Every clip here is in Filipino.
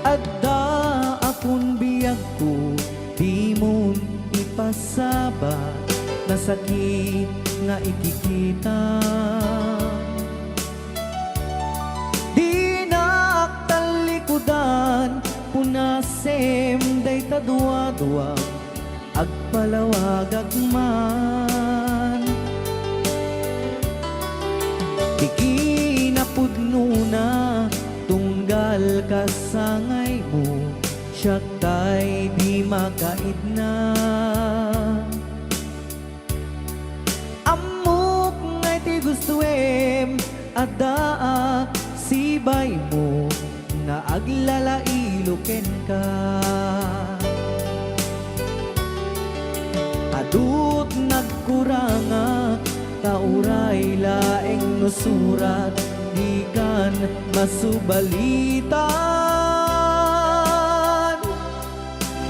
Adda akong biyag ko, di mo ipasabat na sakit nga ikikita. Di naktalikudan, punasem day tadwa-dwa, agpalawag agman. Ikinapudno na tunggal kasangay mo, siya tay di makaidna. Amok ngay ti gustuem, adaa sibay mo, nga aglalailuken ka. Adut nagkuranga, kauray laeng nusurat, di kan masubalitan.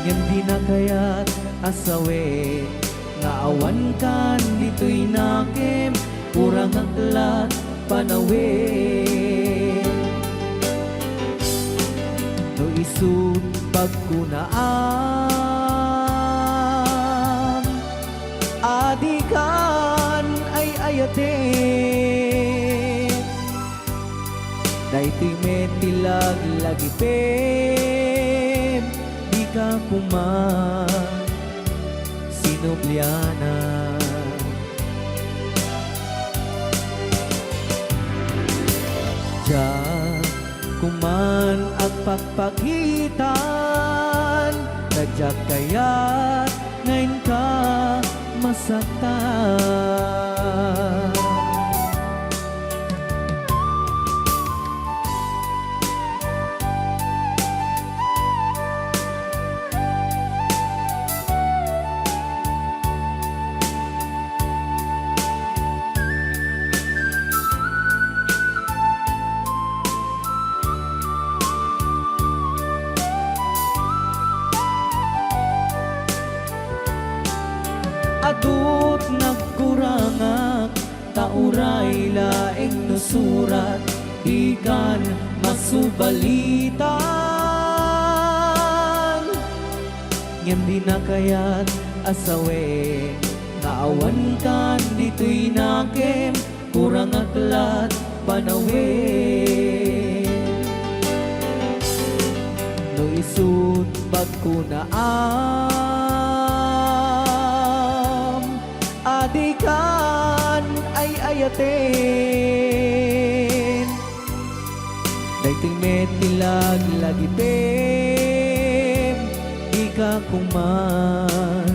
Ngem di na kaya't asawe, nga awan kan dito'y nakem, kurang aklat panawe. No isut pagkunaam, adikan ay ayate. Daytoy metilag lagipem, di ka kuman sinubliana. Diyan kuman ang pagpagitan, tadyak kaya't ngayon ka masaktan. Adut nagkurangak, tauray laeng nusurat, di kan masubalitan. Ngem di na kaya't asawe, naawan kan dito'y nakem, kurang aklat panawe. No isut pagkunaam, adikan ay ayaten. Daytoy metilag lagipem, di ka kuman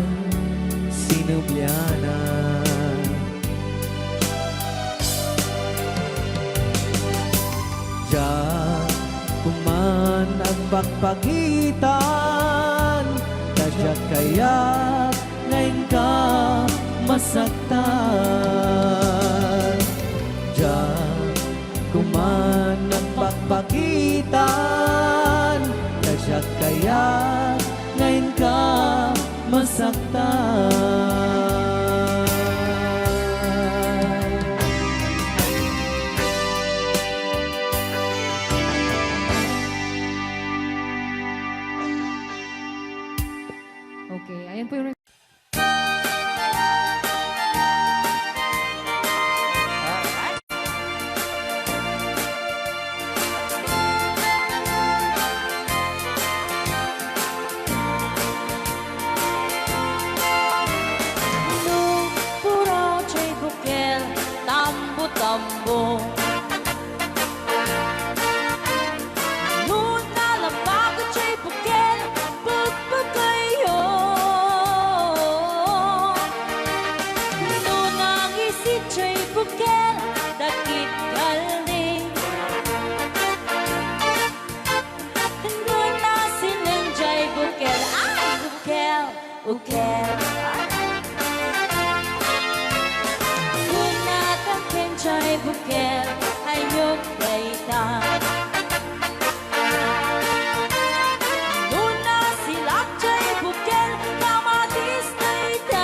sinubliana. Diyan kuman ang pagpagitan, tadyak kaya't ngayon ka masaktan. Diyan kuman ang pagpagitan, tadyak kaya't ngayon ka masaktan. Okay, ayan po yung tambo. Noon nalampag at siya'y bukel, pagpagayo. Noon ang isit siya'y bukel, dakit galing. Noon na silang siya'y bukel, ay bukel, bukel. Chay bukel ayok daytan. Nuna silak chay bukel kamatis daytan.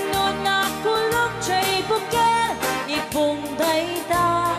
Nuna kulog chay bukel ipong daytan.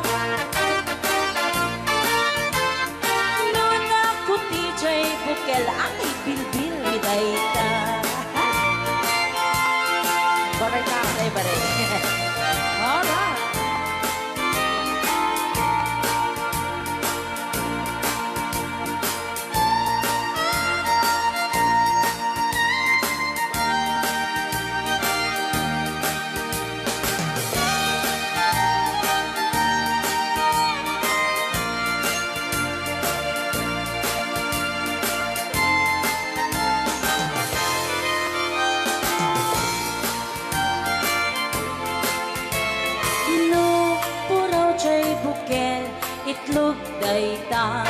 itlog dayta.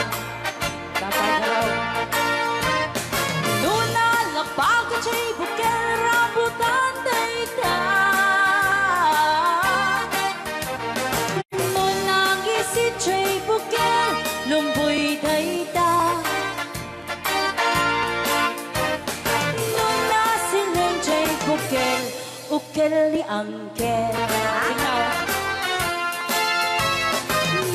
Tatagalaw. Nuna lapag at siya'y bukel rambutan dayta. Nuna gisit siya'y bukel lumboy dayta. Nuna silang siya'y bukel ukel li angkel.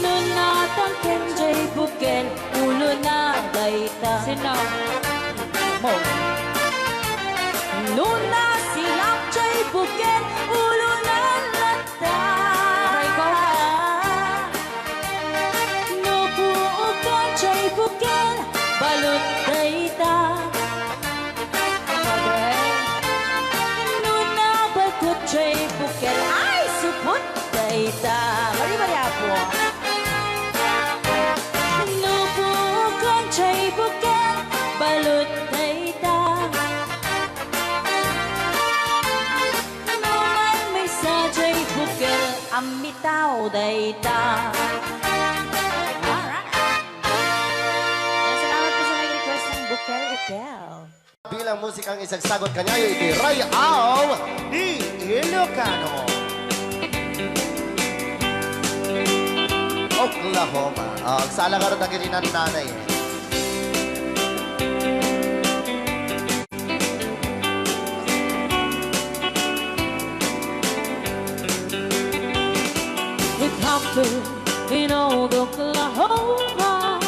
Nuna tangken siya'y bukel ulo na dayta. Sinaw. Mo. Nuna silap chay buken ulo na lata. Nubuukan chay buken balot dayta. Nuna bakot chay buken ay supot dayta. Mari apo. Nubuukan chay buken balot dayta. Naman may sadya'y bukel amitaw dayta. Salamat po sa nag-request ng bukel-ukel. Bilang musikang isagsagot kanya ay itiray ang di Ilocano. Oklahoma. Ang salagaran na kininan nanay. It happened in old Oklahoma.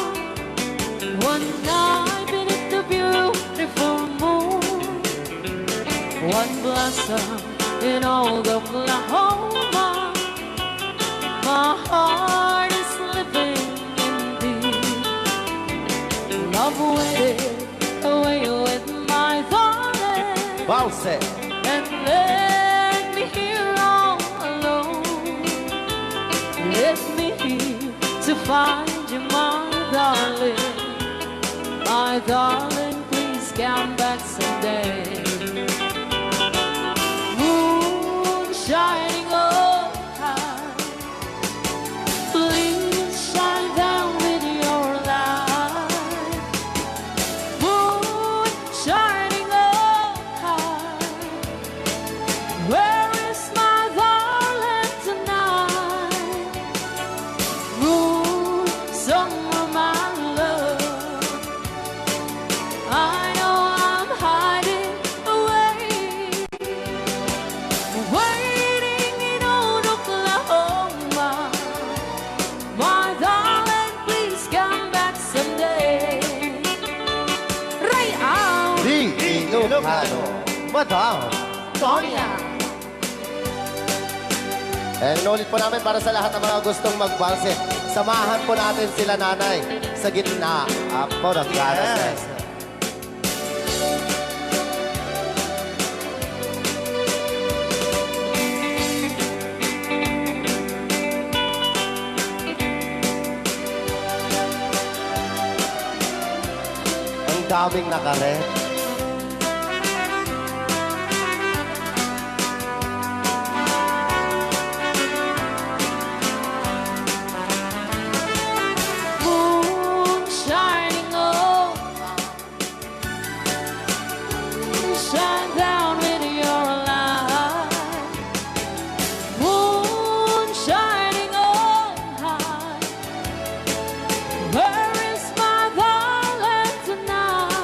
One night beneath the beautiful moon. One blossom in old Oklahoma. My heart is living in thee. Love waited away with my darling. Bounce it. And let me here all alone. Let me here to find you, my darling. My darling, please come back someday. Moon shining oh high, please shine down with your light. Moon shining oh high, where is my darling tonight? Moon, summer, my love. I know I'm hiding away, waiting in old Oklahoma. My darling, please come back someday. Right out, Di Ilocano. Madam Sonia. And inulit po namin para sa lahat ng mga gustong magbanse. Samahan po natin sila nanay sa gitna. Ako ng ganas. Ang daming nakaret. Moon shining oh, shine down with your light. Moon shining oh high, where is my darling tonight?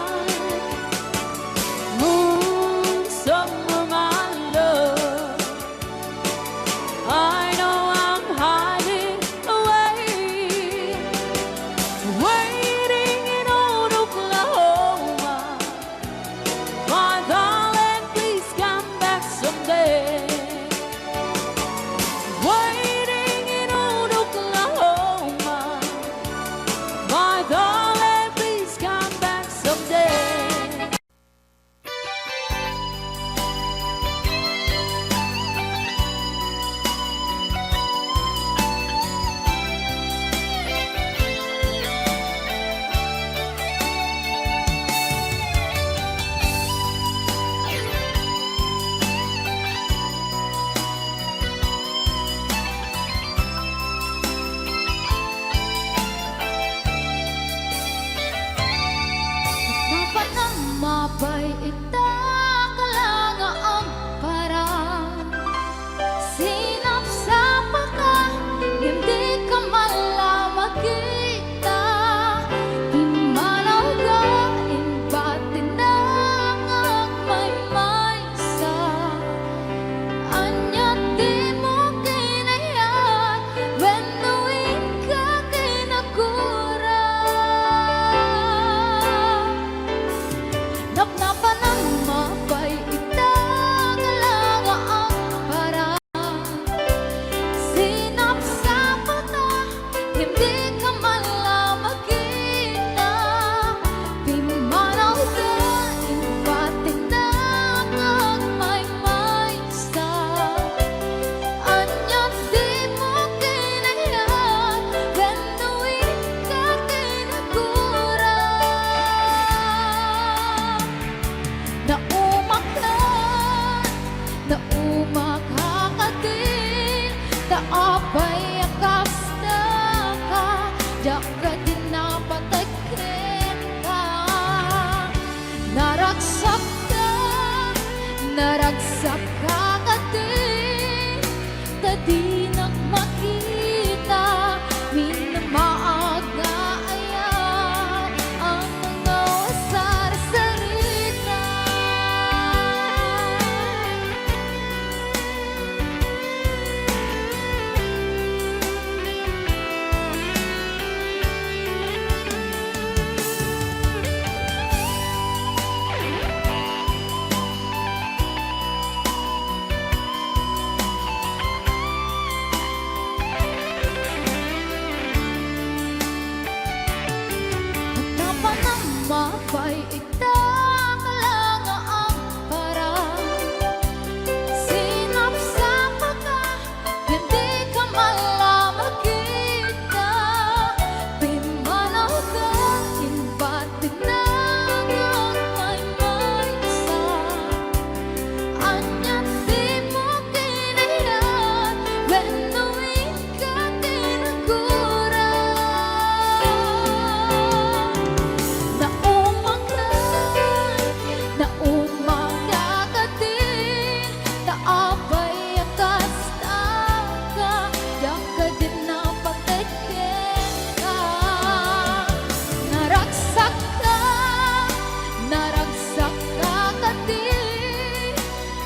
Jaga din napatakin ka. Naragsak ka din. Tadi nak makita minamaaga aya ang mga wasar-sarita. Mapay itang lang ang parang sinapsapa ka, hindi ka malaman kita. Pimanaw ka, inbatin na ang may isa. Anya di mo kinaya, wenuin ka tinagura.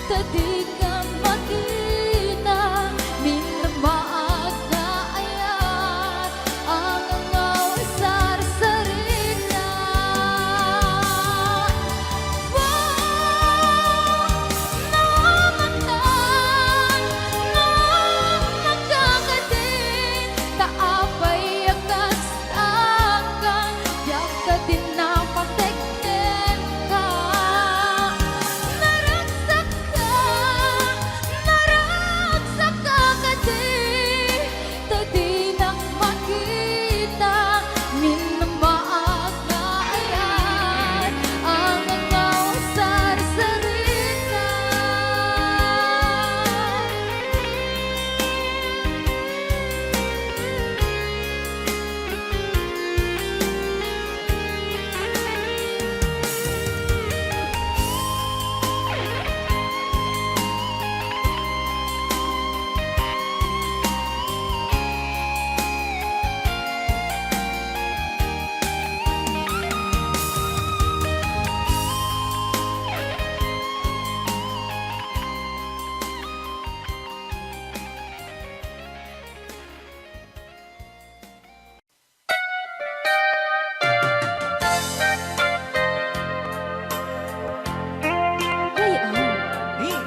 Tadi ka makita, minamaaga ayat ang mga wasar-sarita. Namatay, nakakadin, taapay akas akan, yaga din napatekten ka.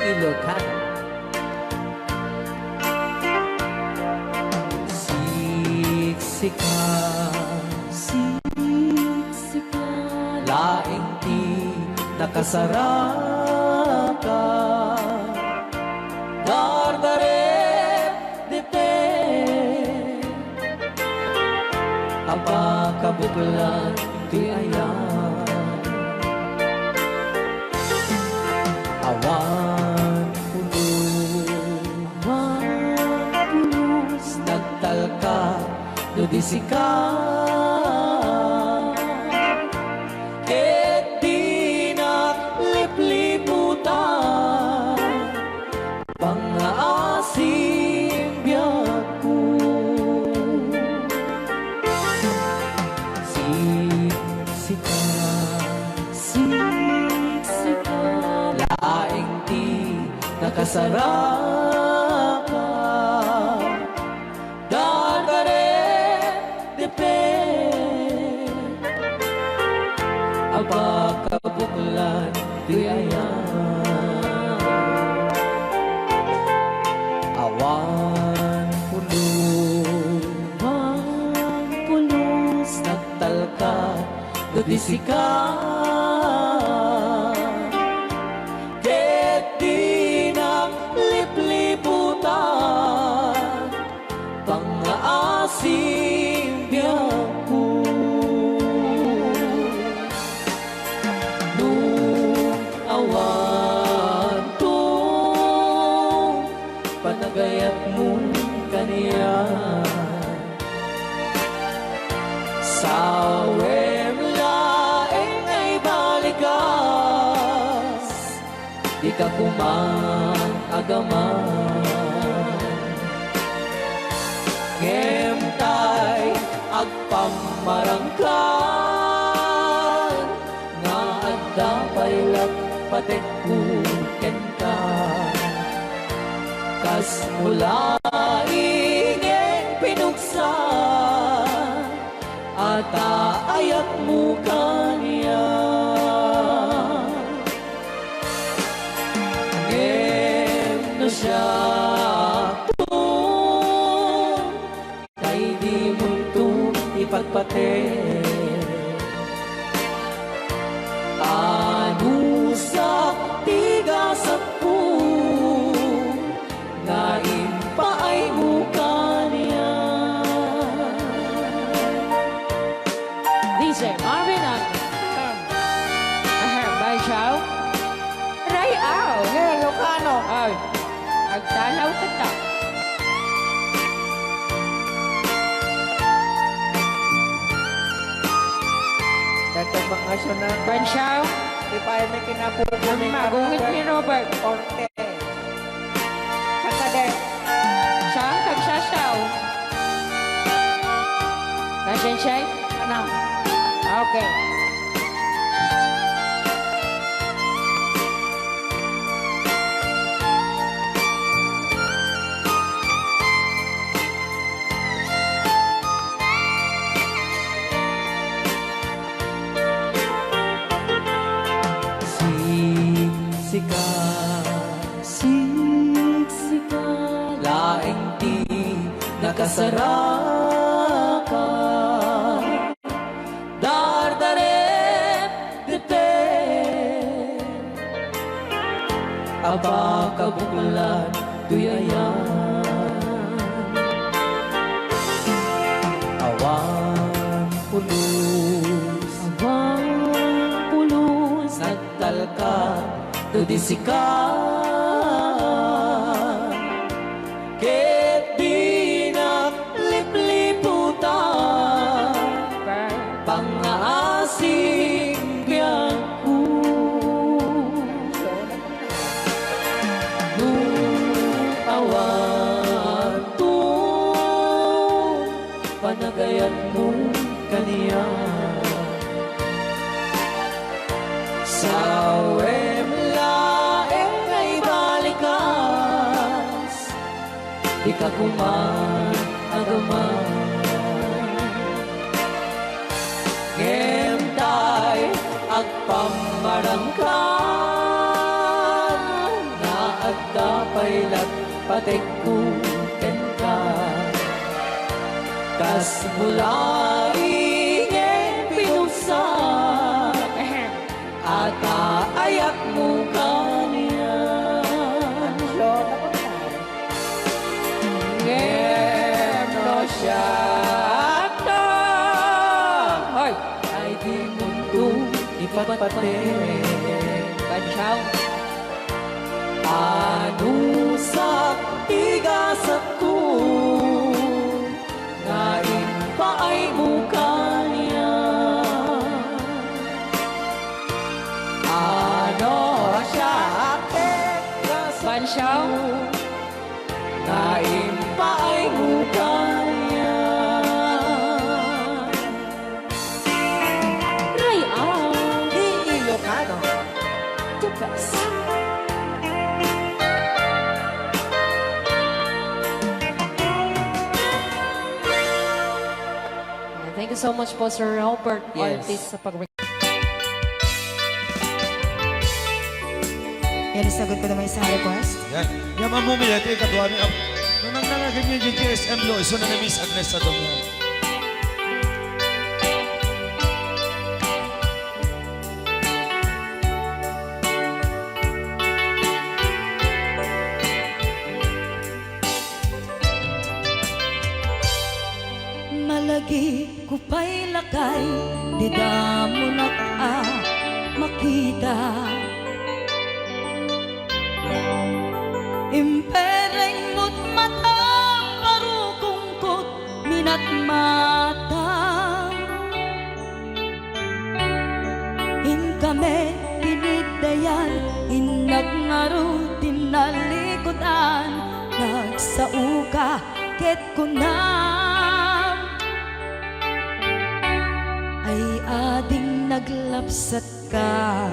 Ilocan. Siksika, laing di nakasaraka. Dardaret dite, apa kabuklan di ayan. Awan pulos, nagtalka, nudisika. Ket di naglipliputan, pangaasim biyaku. Siksika, laing di nakasaraka. Dardaret depe, apakabuklan di ayan. Awan pulos, nagtalka, nudisika. Ket di naglipliputan, pangaasim biyaku. Nung awan to, panagayat mo kaniya. Sa laeng ay balikas, di ka kumang agaman. Ngemtay agpamarangkan, nga adda paylat patekkuken ka. Kas mula ingeng pinuksa, at aayat mo kaniya. Ngem na siya kung kay di mo ito ipagpate. Anusak tigasak po, nga impaay mo kaniya. DJ Marvin at Bay Chow. Ray Ao. Ngayon, Lucano. Ay, agtanaw ka ta. Datang bakasyon na. Ban Chow. Di pa ay may kinapupo Kami magungit ni Robert. Orte. Kakade. Siyang kagsasaw. Nasyan siya? Ano? Okay. Siksika, laeng di nakasaraka. Dardaret dete, aba kabulan tuyayan. Awang pulos, nagtalka tudisikan. Ket di naglipliputan, pangasing biyaku. Awan to, panagayat mo kaniya. Sa laeng ay balikas, di ka kumagaman. Ngemtay agpamarangkan, na agda paylat patekkuken ka. Kas mula ingeng pinuksa, at aayat mo kaniya. Ngem no siya to, hoy, ay di mundo ipatpate. Ban Chow. Anusak tigasak ko, nga impaay mo kaniya. Ano siya Ban Chow. na impaay mo kaniya. Ray Ao. Lucano. The best. Thank you so much po, Sir Robert Yes. Ortiz, sa pag Yan, sagot ko naman isang request. Yan. Yan ang mumila, ito yung kadwa niya. Nung nangangaganyan yung KSM lo, iso na na Miss Agnes sa doon yan. Malagi ko pa'y lakay, di damo na makita. Impereng mo't mata, parukungkot, minat mata. manen inidayan inag ngaro tinalikudan nagsauka ket kunam ay ading naglapsat ka.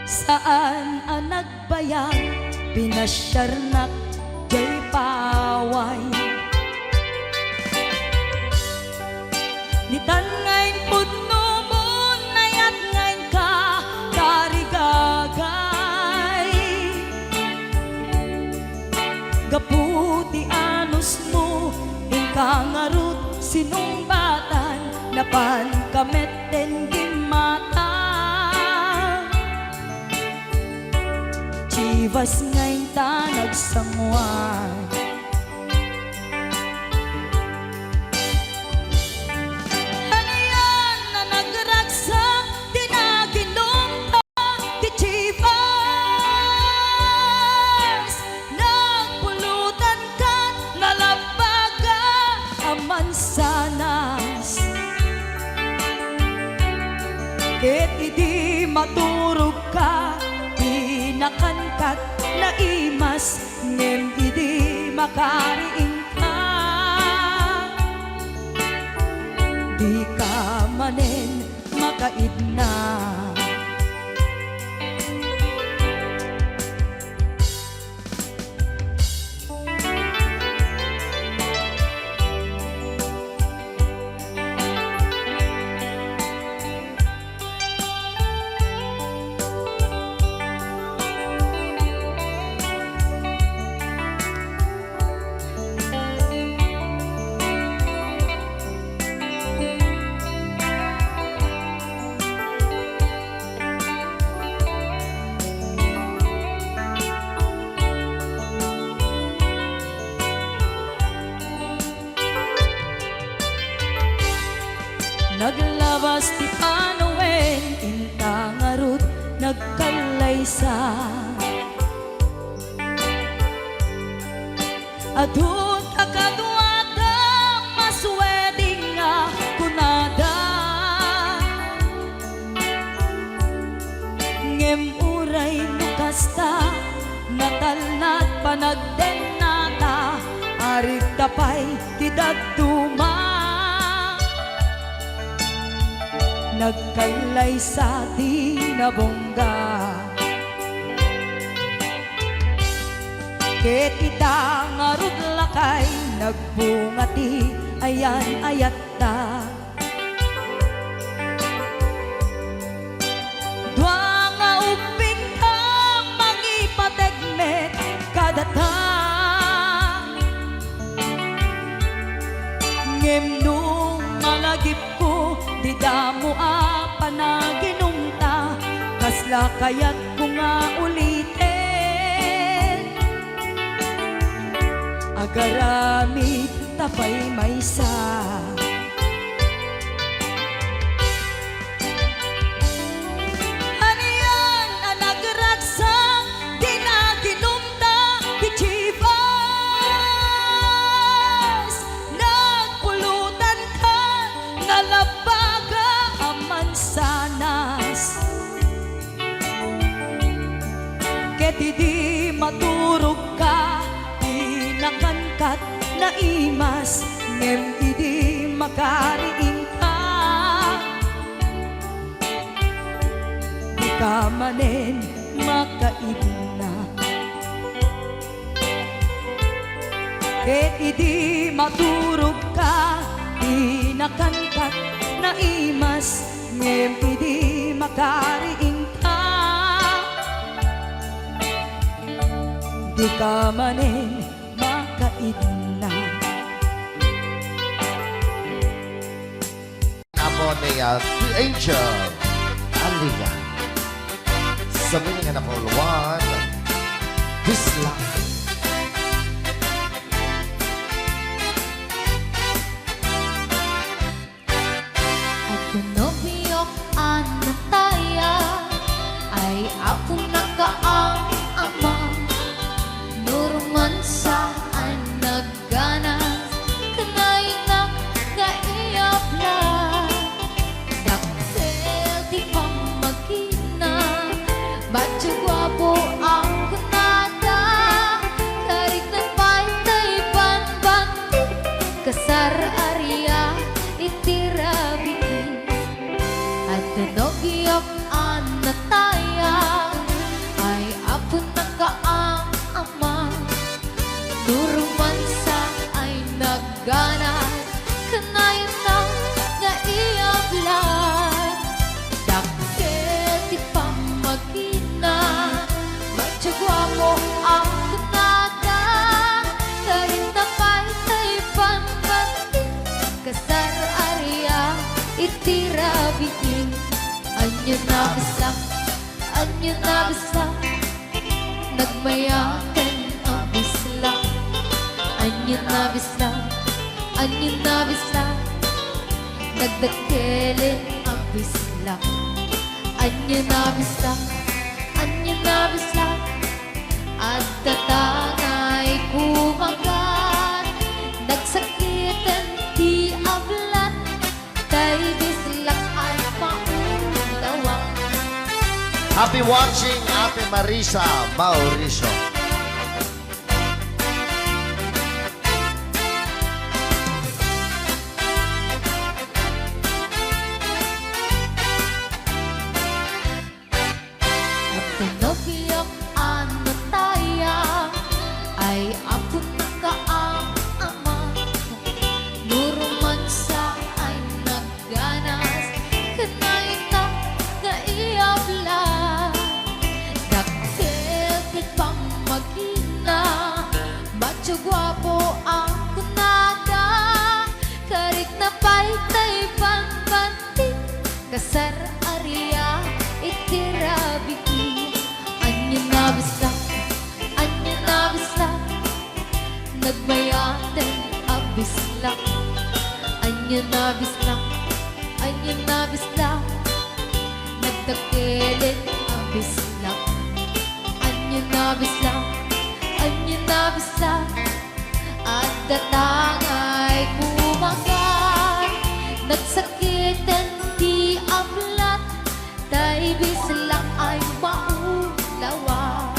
Saan ang nagbayag pinasyarnak jay paway nitan ngayon pudno mo nayat ngayon ka karigagay gaputi anus mo ingkangarut sinumbatan napan kameten gimata chivas ngayon ta nagsangwan ket idi maturog ka pinakankat na imas ngem idi makariing ka di ka manen makaidna naglabas ti panawen intangarut nagkalaysa adun kakaduada masweding nga kunada ngem uray nukasta natalnat panagdenata arig tapay ti daduma nagkalay sa tinabongga ket ita ngarud lakay nagbungati ayan ayatta dua nga uping ka mangipategmet kadata ngem nung malagip ko di damo panaginumta kasla kayat ko nga ulitin agarami tapay maysa aniyan ang nagragsak di naginumta di chivas nagpulutan ka nalabaga sanas ket idi maturog ka pinakankat na imas ngem idi makariing ka di ka manen makaidna ket idi maturog ka pinakankat na imas ngem idi makariing ka di ka manen makaidna Ako ni The Angel Aliga sa meaning na number 1 This Life. Nobyo anataya ay ako nakaang ama nurman saan nagganas kanay na kaiyapla nagganas kanayon na nga iablan dakkel ti pamagina matsagwa mo ang kunaga karin na pa'y panpantin kasar area itirabiin anyo na bislang nagmayakan ang bislang anyo na bislang nagdakelin ang bislang anyo na bislang at tatangay kumagat nagsakitan di ablat kay bislang ay paundawa. Happy watching, Ate Marisa Mauricio. At tinobiyok ano taya ay ako nakaang ama nuruman sa ay nagganas kanay na nga iabla dakkel kit pamagina macho guwapo ang kunada karik na paytay pangpanting kasar area itirabiki anyo na bislang nagmayaten abislang anyo na bislang nagdakelin abislang anyo na bislang at datangay kumagat nagsakitan di ablat tay bislang ay maulawa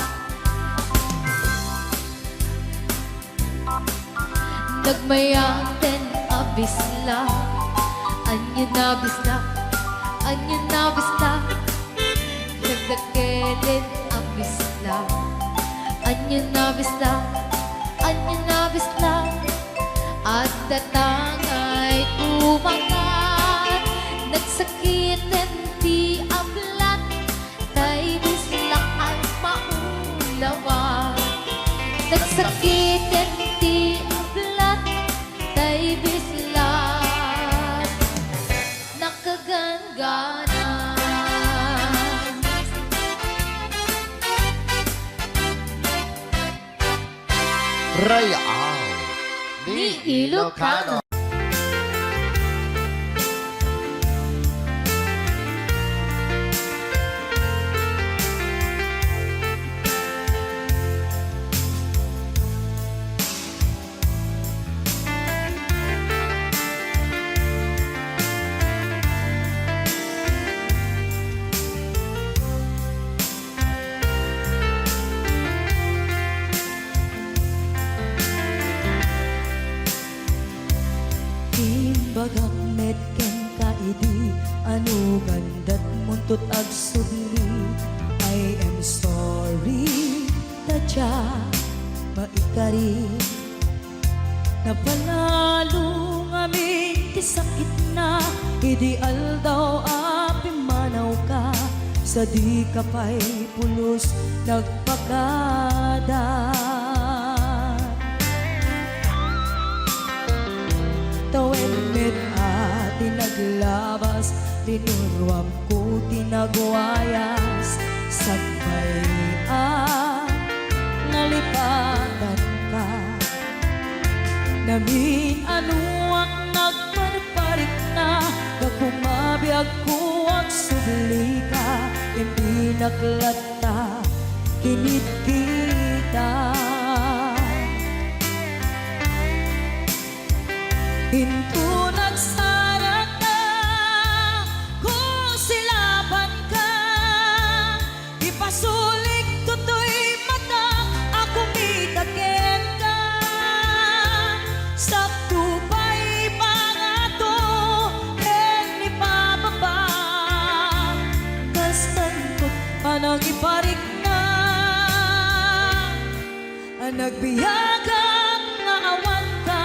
nagmayaten abislang anyo na bislang nagdakelin abislang anyo na bislang at datangay kumagat nagsakitan di ablat tay bislang ay maulawa nagsakitan di ablat tay bislang nakagangana. Royal Ni Ilocano. Bagak met ken kaidi anu gandat muntut ag sugli I am sorry taja maikari napalalo ngamin ti sakit na ideal daw api manaw ka sa di kapay pulos nagpakada tawenmet at tinaglabas tinuruam ko tinagwayas sabay nalipatan ka namin anuak nagparparik na nagpumabiyag ko ang subli ka hindi naklata kinit kita Hinto nagsarat na kung silaban ka ipasulik tutoy mata ako mitaken ka sa tupay pangato ken ipababa kastan ko panang iparik na nagbiyagang nga awan ka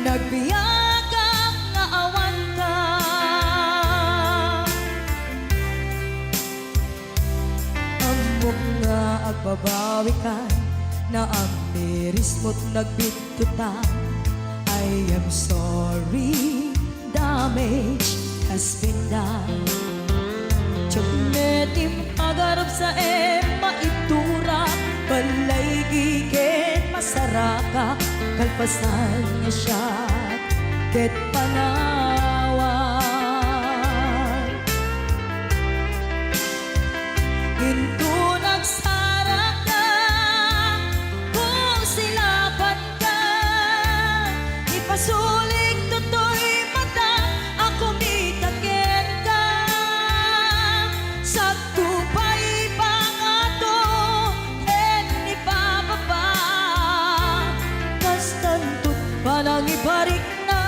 nagbiyagang nga awan ka. Amok nga agbabawi ka na ang miris mo't nagbitutan. I am sorry, damage has been done. Tiyagnetim agarap sa maitura, balay gigit masaraka, kalpasan niya siya ket panawan. Ginto nagsarak ka, kung silapan ka, ipasulig toto'y mata, ako mitaken ka. Sa tupay pangato, en ipababa, kastantut panang ibarik na,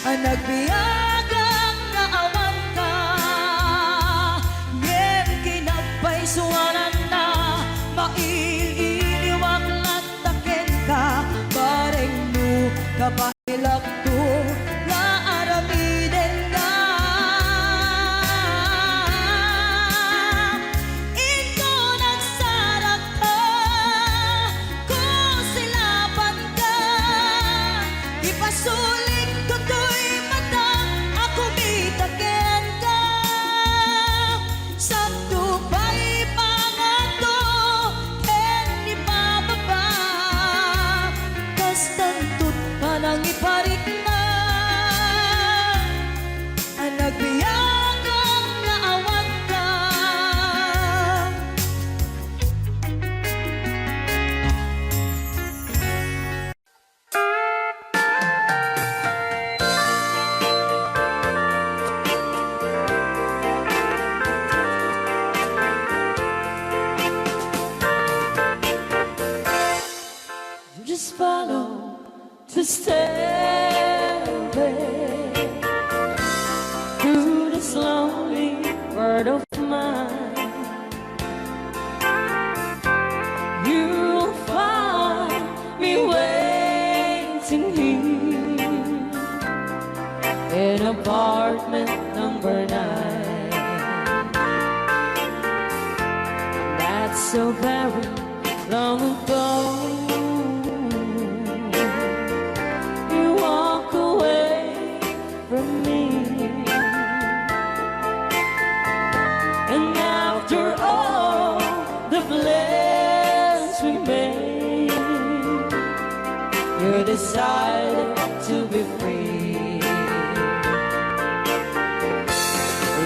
ang nagbiyagang na awan ka. Ngem kinagpaisuanan na, maililiwag lataken ka, bareng nu kapailak to, nga aramiden ka. Ito nagsarak ka, kung silapan ka, ipasulit ko to'y mata, ako mitaken ka. Sa tupay pangato, ken ipababa, kastantut panang iparik na, ang nagbiyagang na awan ka. Just follow the stairway through this lonely world of mine. You'll find me waiting here in apartment number 9. That's so very long ago. You walk away from me, and after all the plans we made, you decided to be free.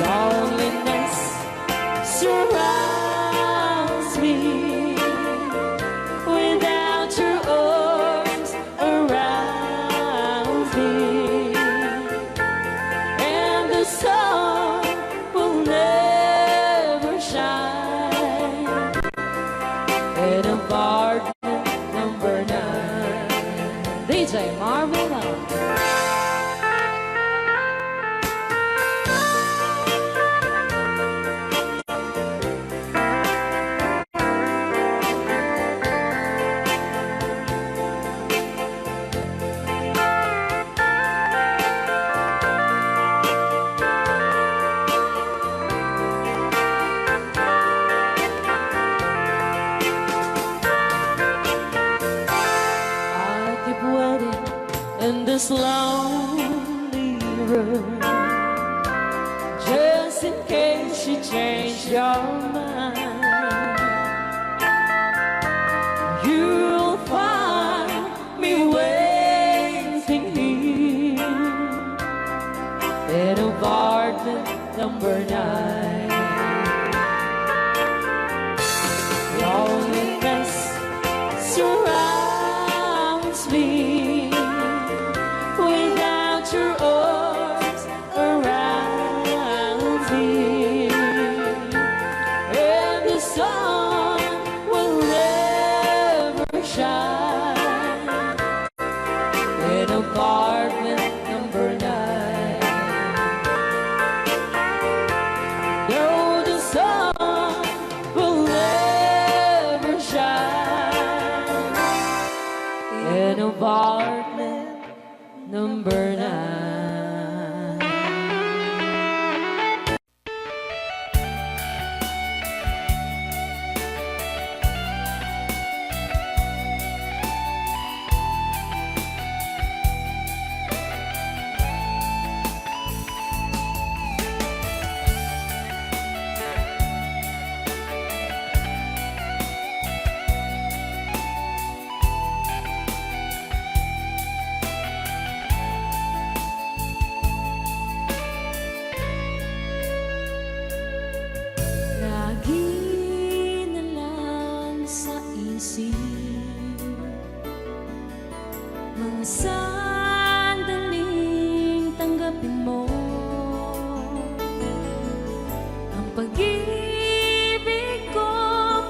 Loneliness surrounds me, without your arms around me, and the sun will never shine in apartment number 9. DJ Marvela. I keep waiting in this lonely room, just in case you change your mind. You'll find me waiting here in apartment number 9. Loneliness surrounds me, without your arms around me, and the sun will never shine in apartment number 9. apartment number 9. Lagi na lang sa isip mga sandaling tanggapin mo ang pag-ibig ko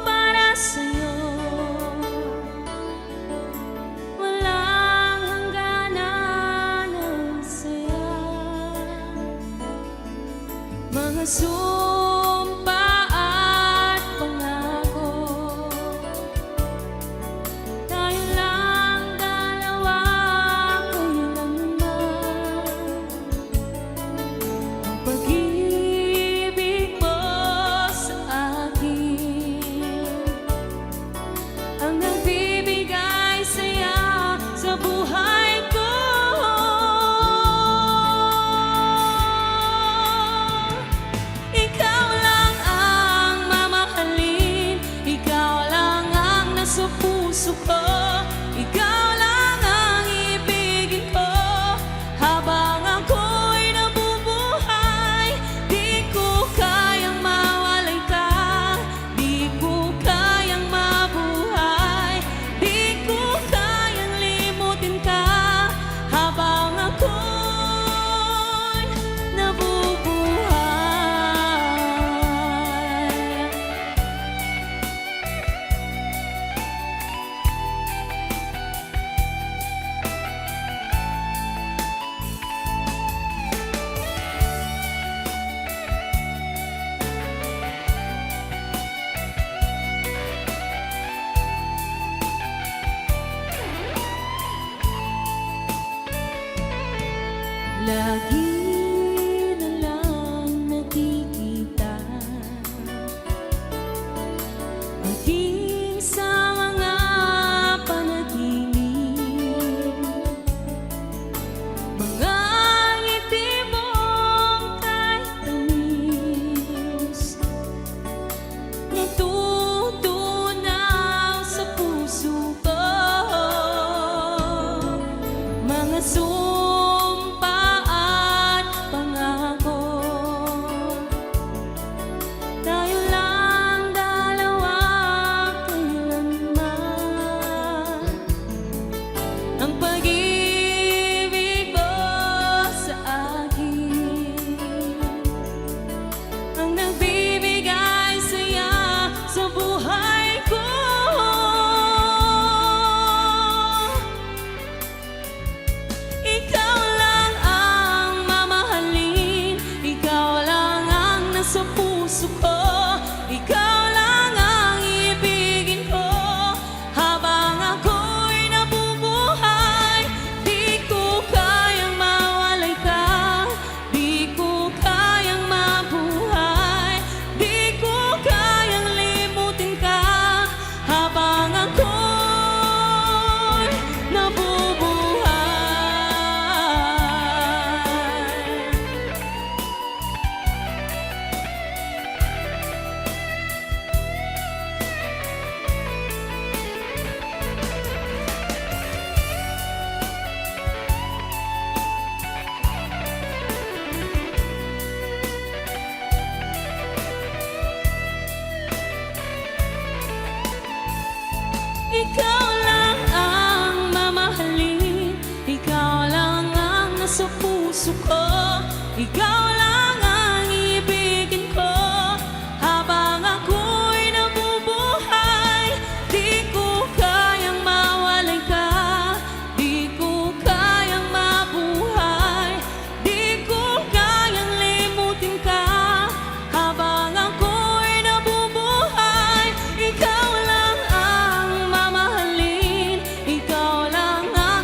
para sa'yo. Walang hangganan ng saya, mga sumpa at pangako. Tayo lang dalawa kailanman. Ang pag-ibig mo sa akin ang nagbibigay saya sa buhay ko. Ikaw lang ang mamahalin, ikaw lang ang nasa puso ko, ikaw lang ang ibigin ko habang ako'y nabubuhay. Di ko kayang mawalay ka, di ko kayang mabuhay, di ko kayang limutin ka habang ako'y nabubuhay. Lagi na lang nakikita, maging sa mga panaginip, mga ngiti mong kahit tamis, natutunaw sa puso ko, mga sumpa at pangako. Tayo lang dalawa kailanman. Ang pag-ibig mo sa akin ang nagbibigay saya sa buhay ko. Ikaw lang ang mamahalin, ikaw lang ang nasa puso ko, ikaw lang ang ibigin ko habang ako'y nabubuhay. Di ko kayang mawalay ka, di ko kayang mabuhay, di ko kayang limutin ka habang ako'y nabubuhay. Ikaw lang ang mamahalin, ikaw lang ang nasa puso ko, ikaw lang ang ibigin ko habang ako'y nabubuhay. Di ko kayang mawalay ka, di ko kayang mabuhay, di ko kayang limutin ka habang ako'y nabubuhay. Ikaw lang ang mamahalin, ikaw lang ang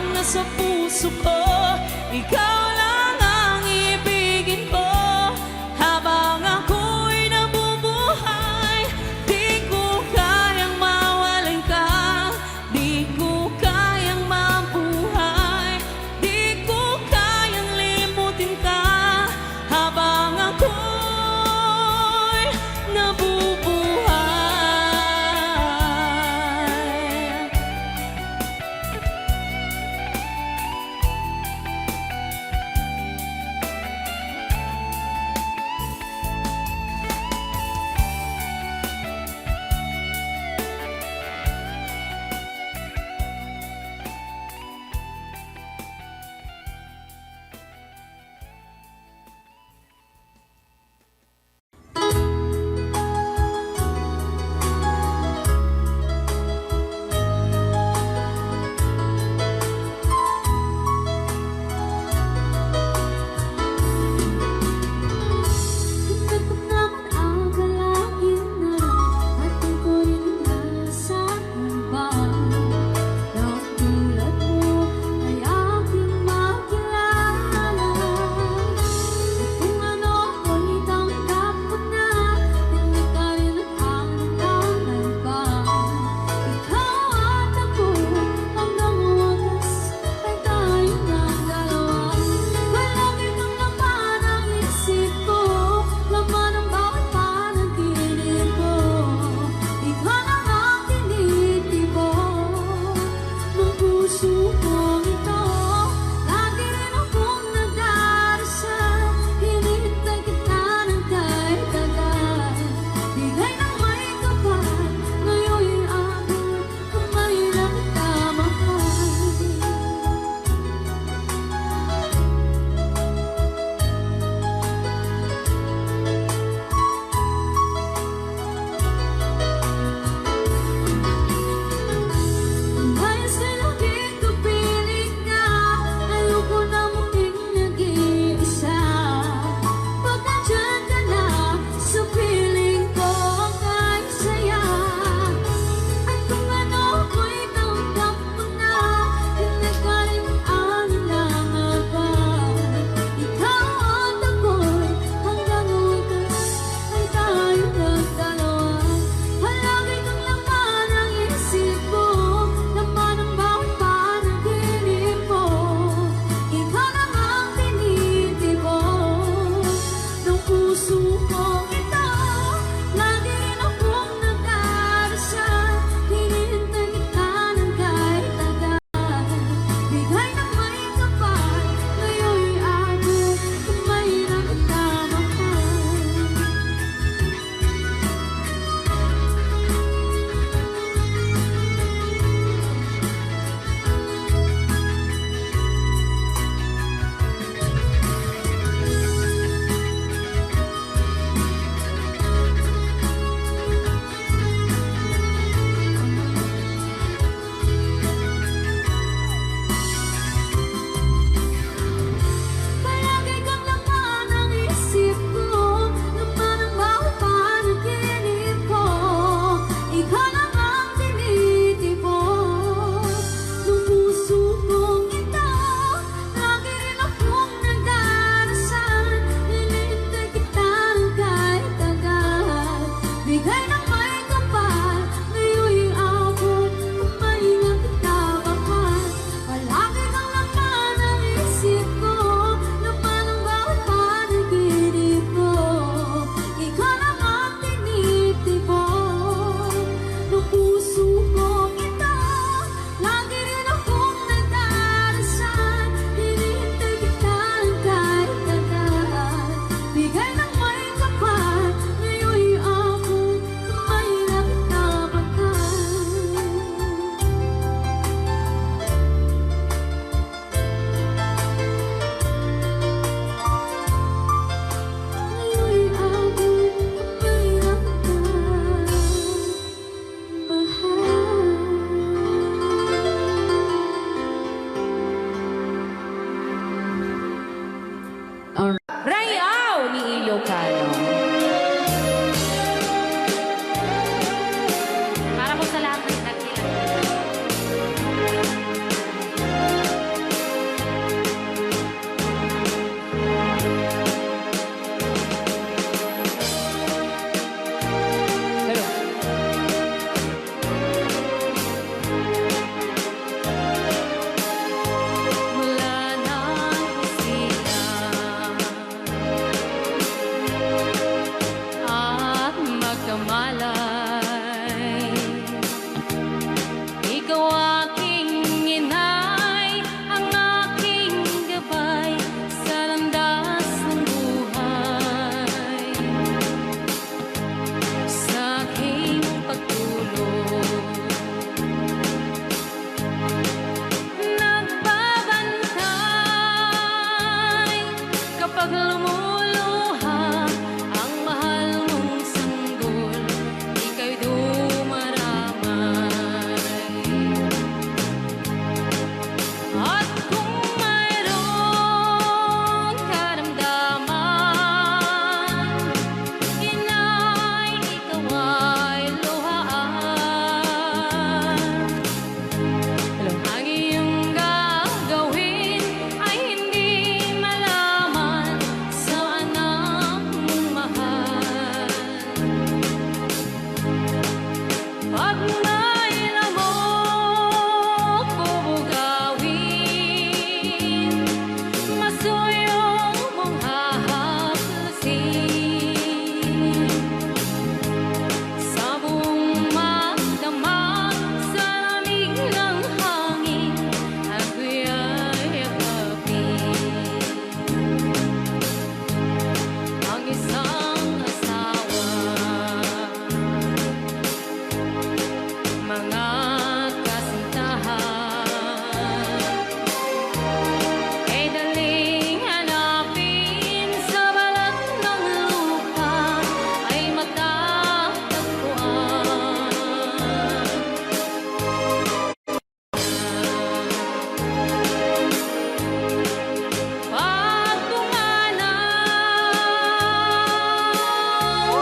ikaw aking inay, ang aking gabay sa landas ng buhay. Sa aking pagtulog, nagbabantay kapag lumuluha ang mahal mong sanggol, ika'y dumaramay. At kung mayroong karamdaman, inay, ikaw ay luhaan. Ang iyong gagawin ay hindi malaman sa anak mong mahal. Pag may lamok bubugawin, masuyong mong hahaklasin. Sa buong magdamag sa lamig ng hangin, ako'y yakapin. Ang isang asawa, mga kasintahan, ay daling hanapin sa balat ng lupa, ay matatagpuan. Pag pumanaw,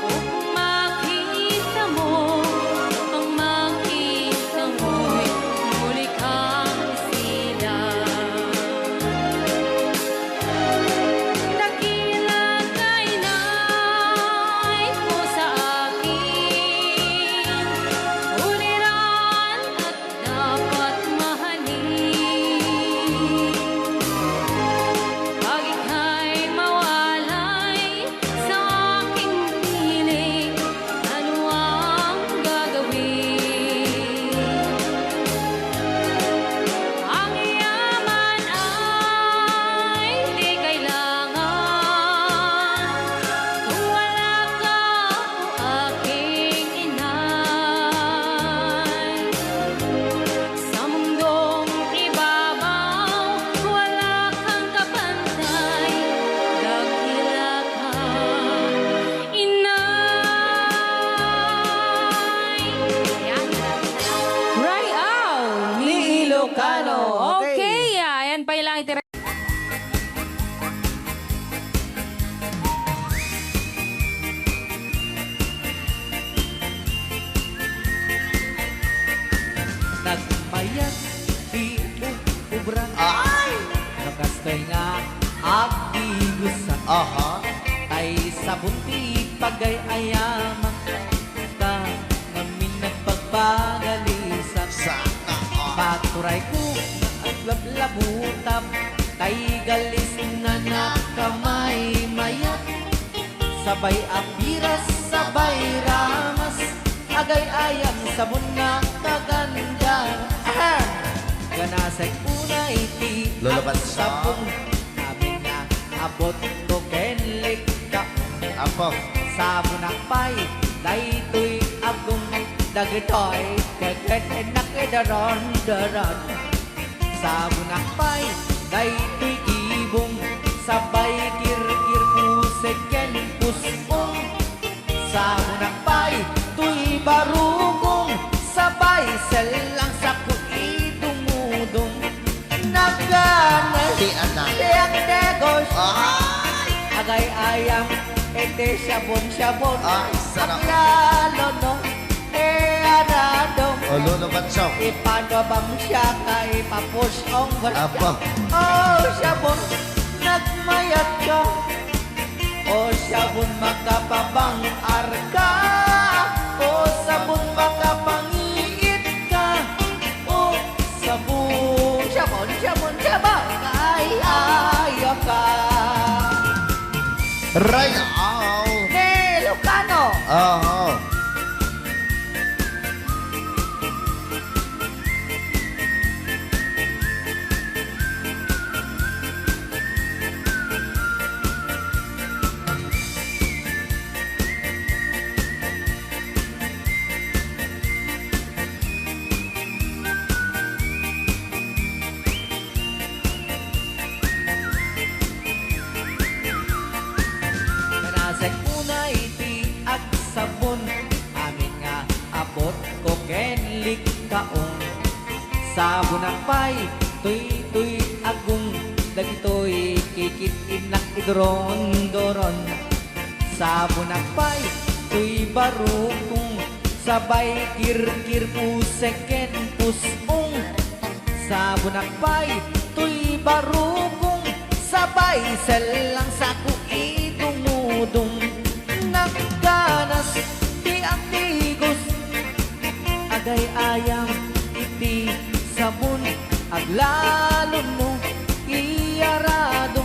kung makita mo, ang makita mo'y muli kang isilang. Dakila kay nay ko sa akin, uliran at dapat mahalin. Pag ika'y mawalay sa aking piling, ano ang gagawin? Ang yaman ay di kailangan kung wala ka o aking inay. Sa mundong ibabaw, wala kang kapantay, dakila ka, inay. Yan. Right out ni Ilocano. Okay, ayan pa ilang itira. Nagmayat di ubran Ay! nakastoy nga agigusa Aha. ay sabunti pagay ayama ka ngamin nagpagpagalisan Sana. paturay ko at lablabutab kay galis nga nakamay mayat sabay apiras sabay ramas agay ayang sabon nga kaganda ganasay unay ti Lolo ang Bansa. sabong amin nga abot to kenlik ka Apo. sabon akpay daytoy agong dagitoy kagret nakidaron daron sabon akpay daytoy ibong sabay kirkir pusek ken pusong sabon akpay tuy barugong sabay selang sa kuidumudong nagana Di anak. Tiyak negos Ay! agay ayang ete sabon-sabon Ay, sarap. lalo no anadong O, Lolo Bansong. ipanabang siya kay papusong Apo. oh sabon nagmayat ka oh sabon makapabang arka oh sabon makapangiit ka oh sabon sabon sabon sabon kay ayaw ka Right out. ni Lucano Oo. Sa bunakpay, tuy agung, dagitoy kikit inak idron-doron. Sa bunakpay, tuy barukong, sabay kirkir puseken pusong. Sa bunakpay, tuy barukong, sabay selang saku idumudong. Nagganas di ang tigos, agay ayam iti sabon, aglalo mo iyarado,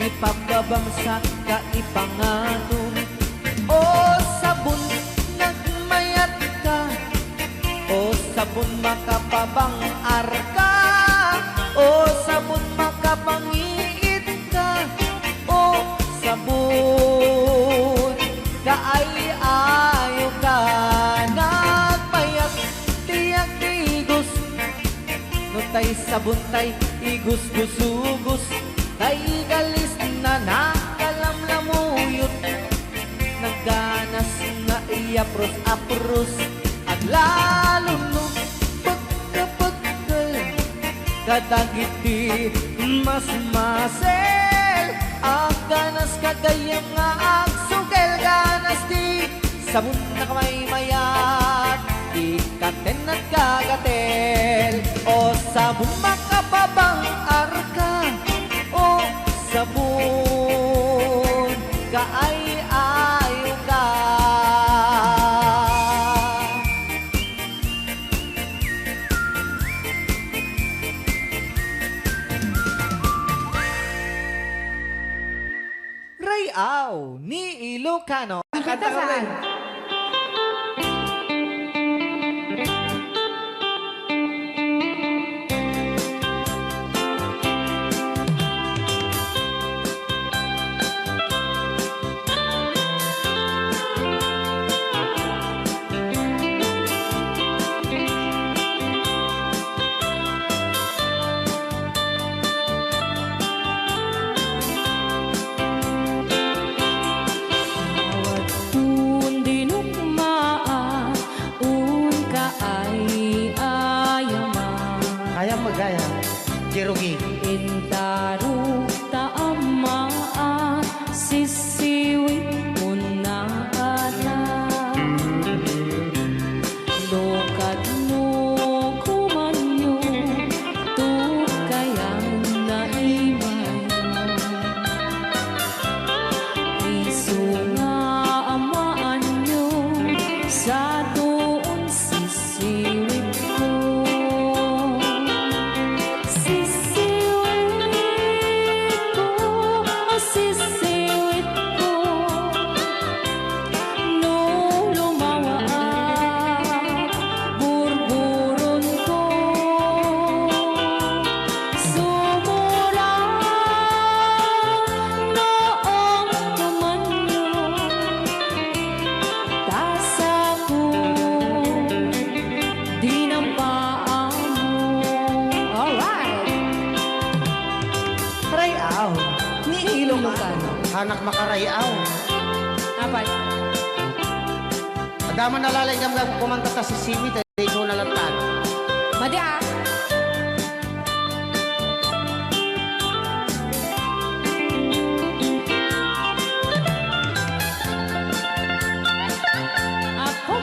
ipapabamsak ka ipangano. O sabon nagmayat ka, o sabon makapabangar ka, o sabon makapangiit ka, o sabon kaay-ayo ka. Nagmayat tiyak tigos, no tay sabon tay igus-gusugos, tay galis na nakalamlamuyot. Nagganas nga iapros-apros, at lalo no pagkapagkal, kadagiti mas masel. Ang ganas kagayam nga agsugel, ganas di sabon na kamay mayat, ikaten at kagatel. O sabon makapabang arka, o sabon kaay-ayo ka. Rayaw ni Ilocano. Kanta ka rin. Kaya magaya. Jerogi. Intaru taamaan, sisiwit mo na ala. Lokat mo kumanyo, tukayang naimayo. Isu nga amaan nyo, sa doon sisiwit ko. Rayaw ni Ilocano. Hanak makarayaw. Apat. Adaman nalalay ngam kumanta ta si Simi, tayo so nalatan. Madi ah. Ako.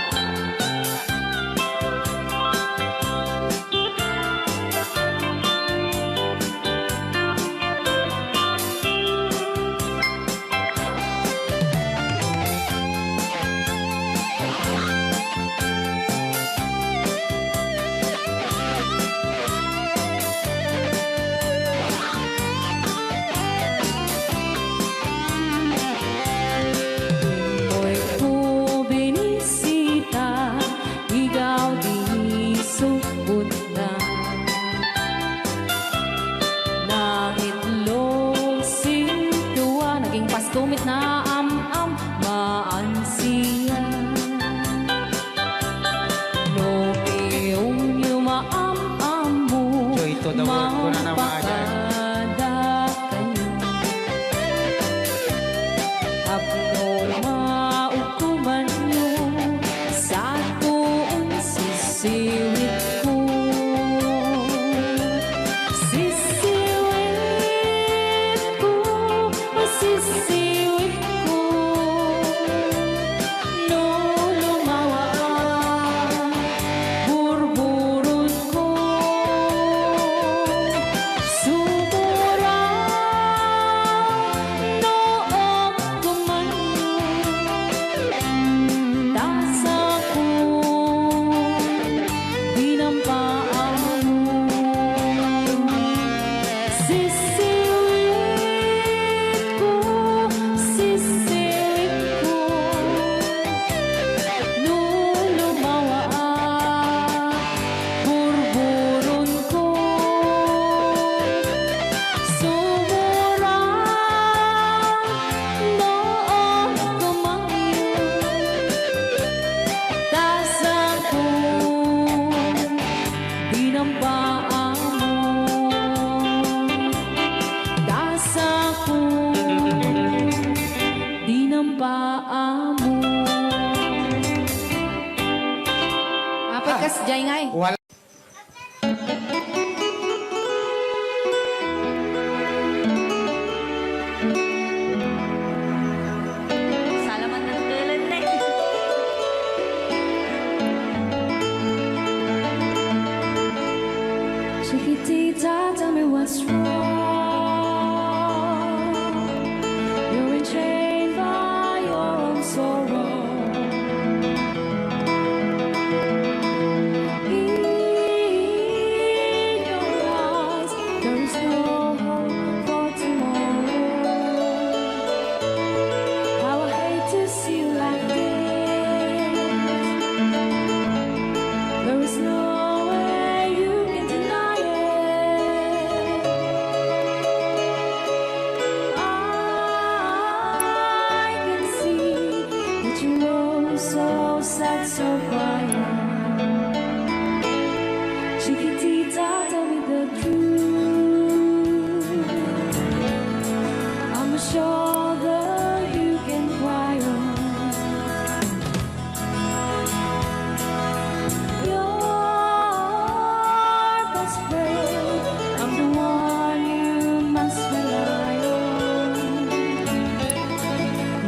ng paa mo. Gasa ko, di ng paa mo. Apat kas jay ngay. Salamat ng tulan na Chiquitita, tell me what's wrong. You're enchained by your own sorrow. In your eyes, there is no hope for tomorrow. How I hate to see you like this. There is no way you can deny it. I can see that you know so sad, so quiet. Chiquitita, tell me the truth. I'm a shoulder you can cry on. Your best friend, I'm the one you must rely on.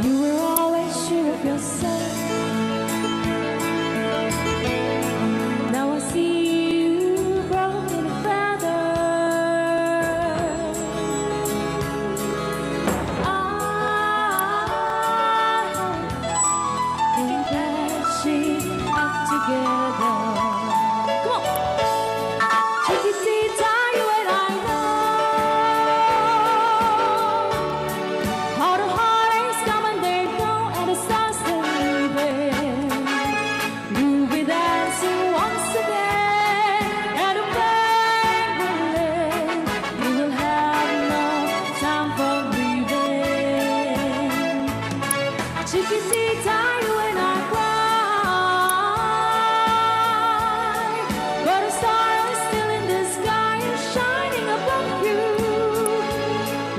You were always sure of yourself. Now I see you broken a feather. I think that she up together. Come on, Chiquitita, you and I know how the heartaches come and they go, and the stars still leaving. You'll be dancing once again, and the pain will end. You will have no time for grieving. Chiquitita, you and I cry, but a star is still in the sky and shining above you.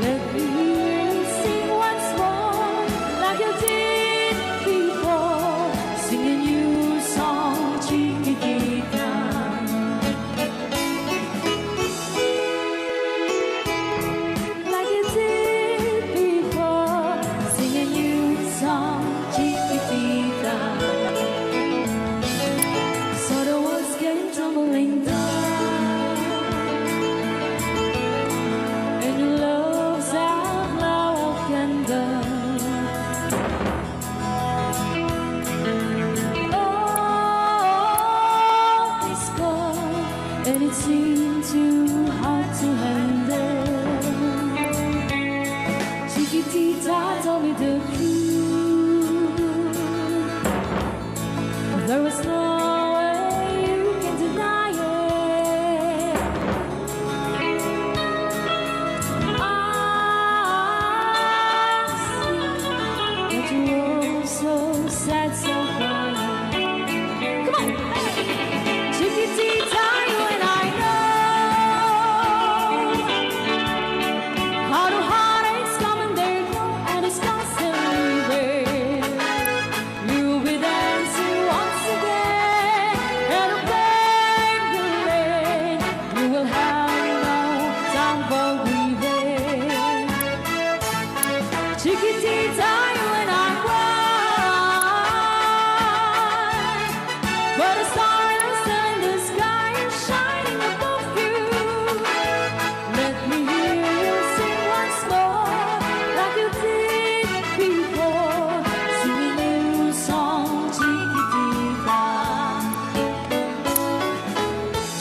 Let me hear you sing once more, like you did before, sing a new song, Chiquitita. Like you did before, sing a new song, Chiquitita. So the walls came tumbling down, and your love's out now can done. Oh, it's gone, and it seemed too hard to handle. Chiquitita, tell me the truth. There was no way you can deny it. I see that you were so sad, so quiet. Come on, Chiquitita, you and I know how the heartaches come and they go, and the stars still leaving. You'll be dancing once again, and the pain will end. You will have no time for grieving. Chiquitita, you and I cry, but a star is still in the sky and shining above you. Let me hear you sing once more, like you did before, sing a new song, Chiquitita.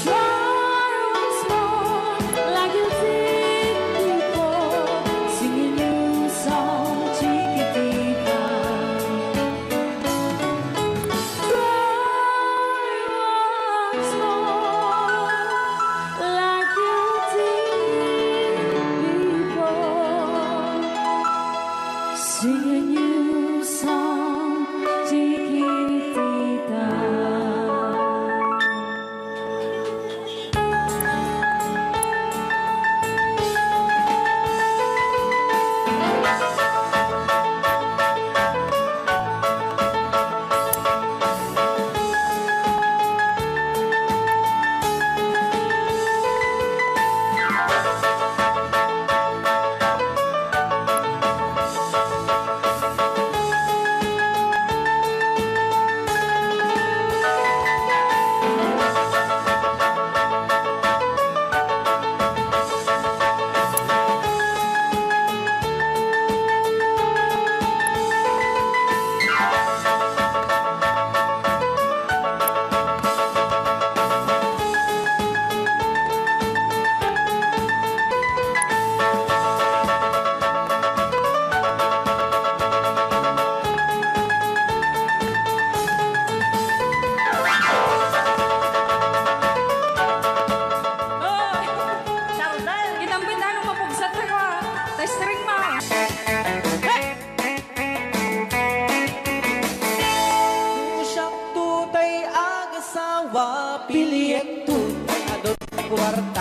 Try once more, like you did before, sing a new song, Chiquitita.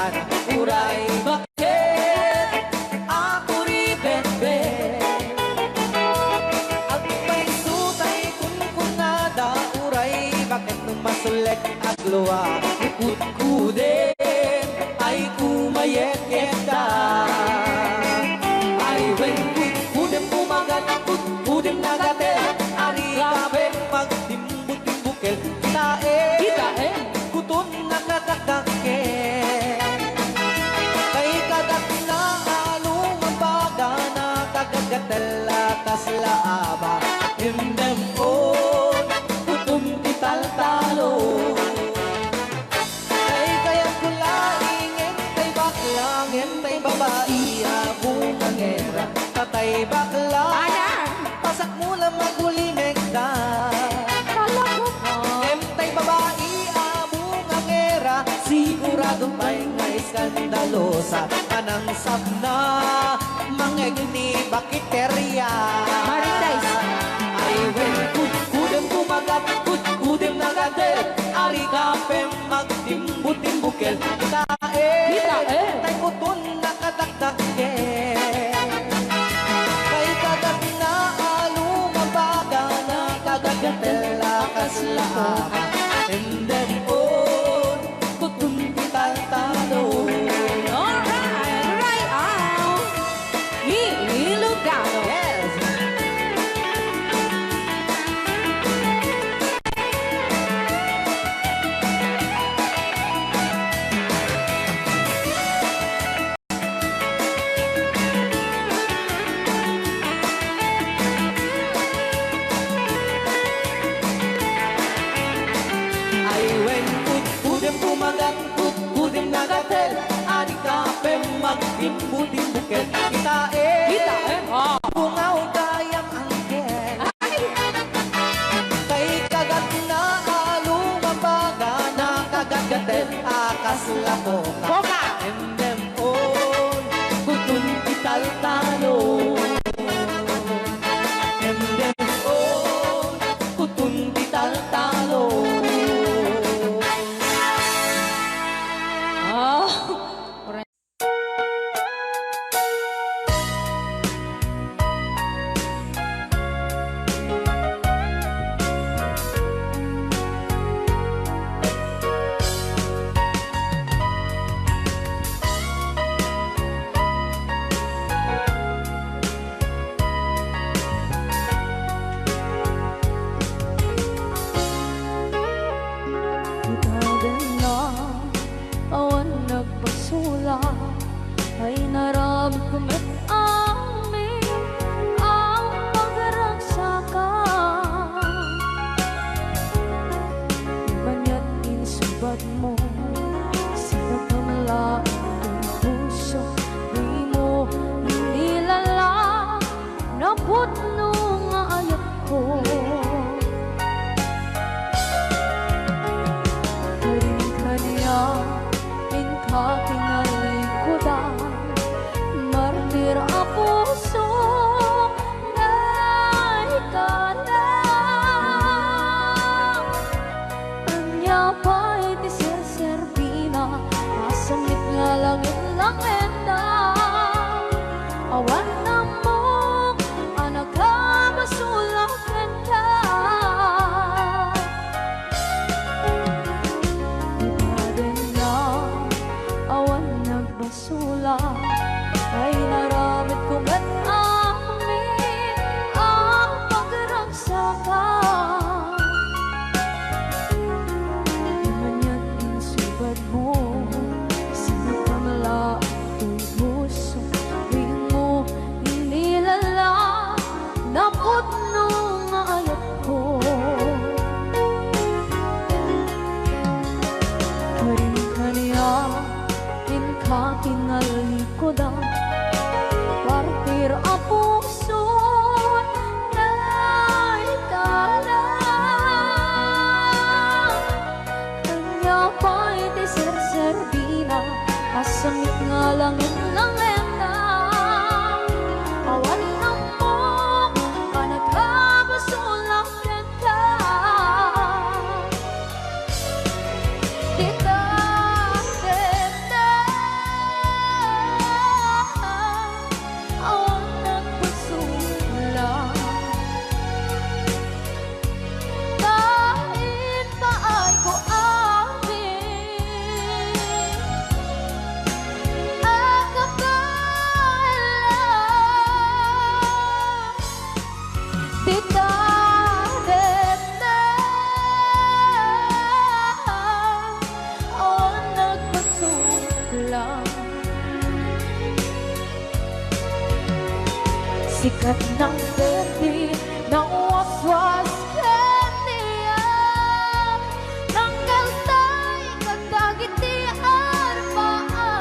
na uray bakit ako ribet-bet at may sutay kunkunada uray bakit nung masulek at luwa ikut-kudin ay kumayet-yeta ay when kut-kudin pumagat kut-kudin nagatel ari kape magdimbut-dimbukel kita kutun nakakakake kay kagat na along mabaga nakakagatel atas laaba himdem on kutum tital-talo kay kaya kulaingin kay baklangin kay babae abong ngera tatay bakla pasak mo lang magulimeg ka tay babae abong ngera sigurado may nga iskandalosa anang sabna mangegni bakiterya ay when kudem kumagat kudem nagatel ari kapem magdimbut-dimbukel tae tay kutun nakataktakke kay kagat na along mabaga nakagagatel lakas laaba and then on kutun tital-talo Right out. Ilocano. yes ay when kudem kumagat kudem nagatel ari kapem magdimbut-dimbukel kita bungaw dayang angkel kay kagat na along mabaga nakagagatel akas lapoka emdem on kutun tital-talo emdem on kutun tital-talo Ikaw din na awan nagpasula ay naramit ko met amin ang pagragsakan banya't insubat mo sinagkamala ang puso di mo inilala na putno nga ayat ko kanya in kakinalikudan martir a puso na ikalang kanya pa'y di serservina masamit nga langit lang enda awan na mo anak ka masulang enda awan nagbasula ay naramit ko ba't amin ang pagragsakan di manya't insubad mo sinagkamala ito'y puso di mo inilala na putno nga ayat ko kanya in kakinalikodan partir a puso na ikalang kanya pa'y di serservina kasamit nga langit ng enda awan na mo ka nagkabasulang enda Tita, tita Sikat ng berde ng waswas kaniya ng kaltay katagiti arbaan.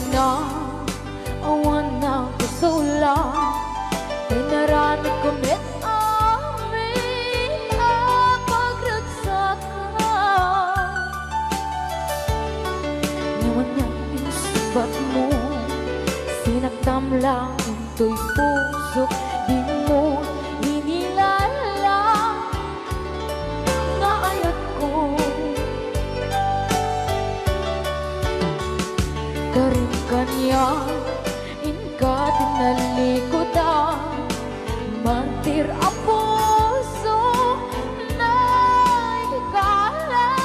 Na awan na kusula Pinarani kumit amin ang pagragsakan. Ngayon niyang insubat mo Sinagtam lang into'y puso Di mo hinilala Nga ayat ko Karin kanya inka tinalikodan mantir a puso na ikalang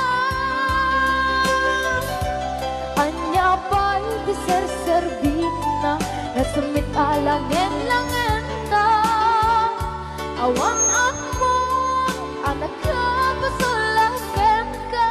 anya pa'y diserservina nasamit alangin langin na awang ako anak ka pasulakin ka.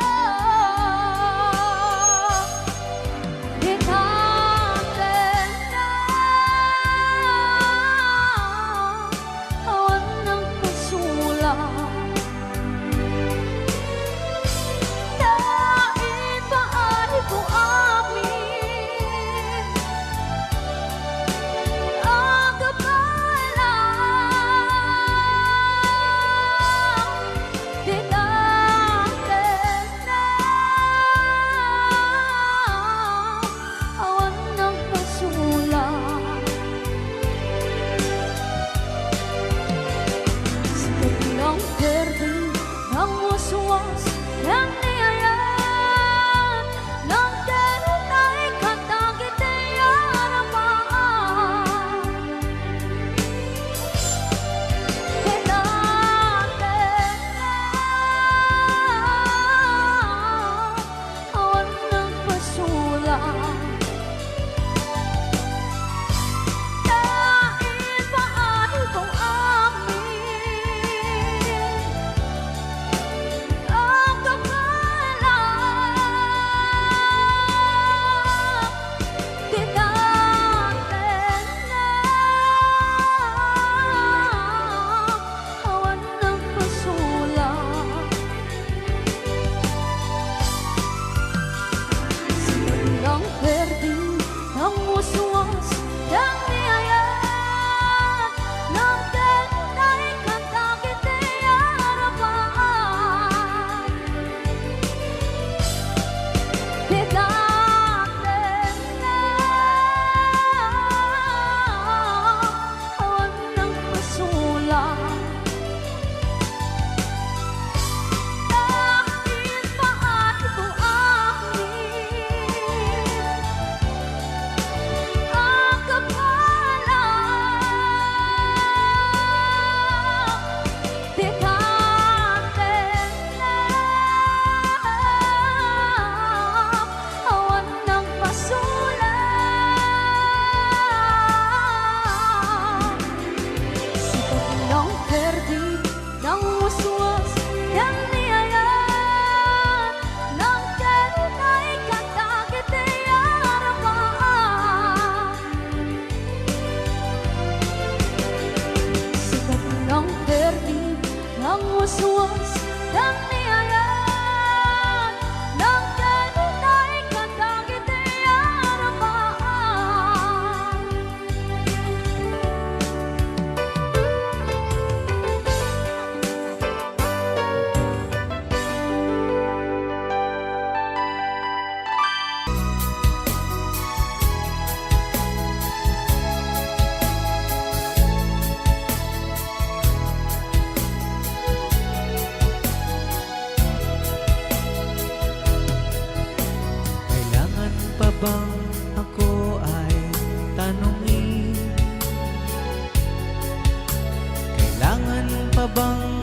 waswas dan niayan ng kanunay kata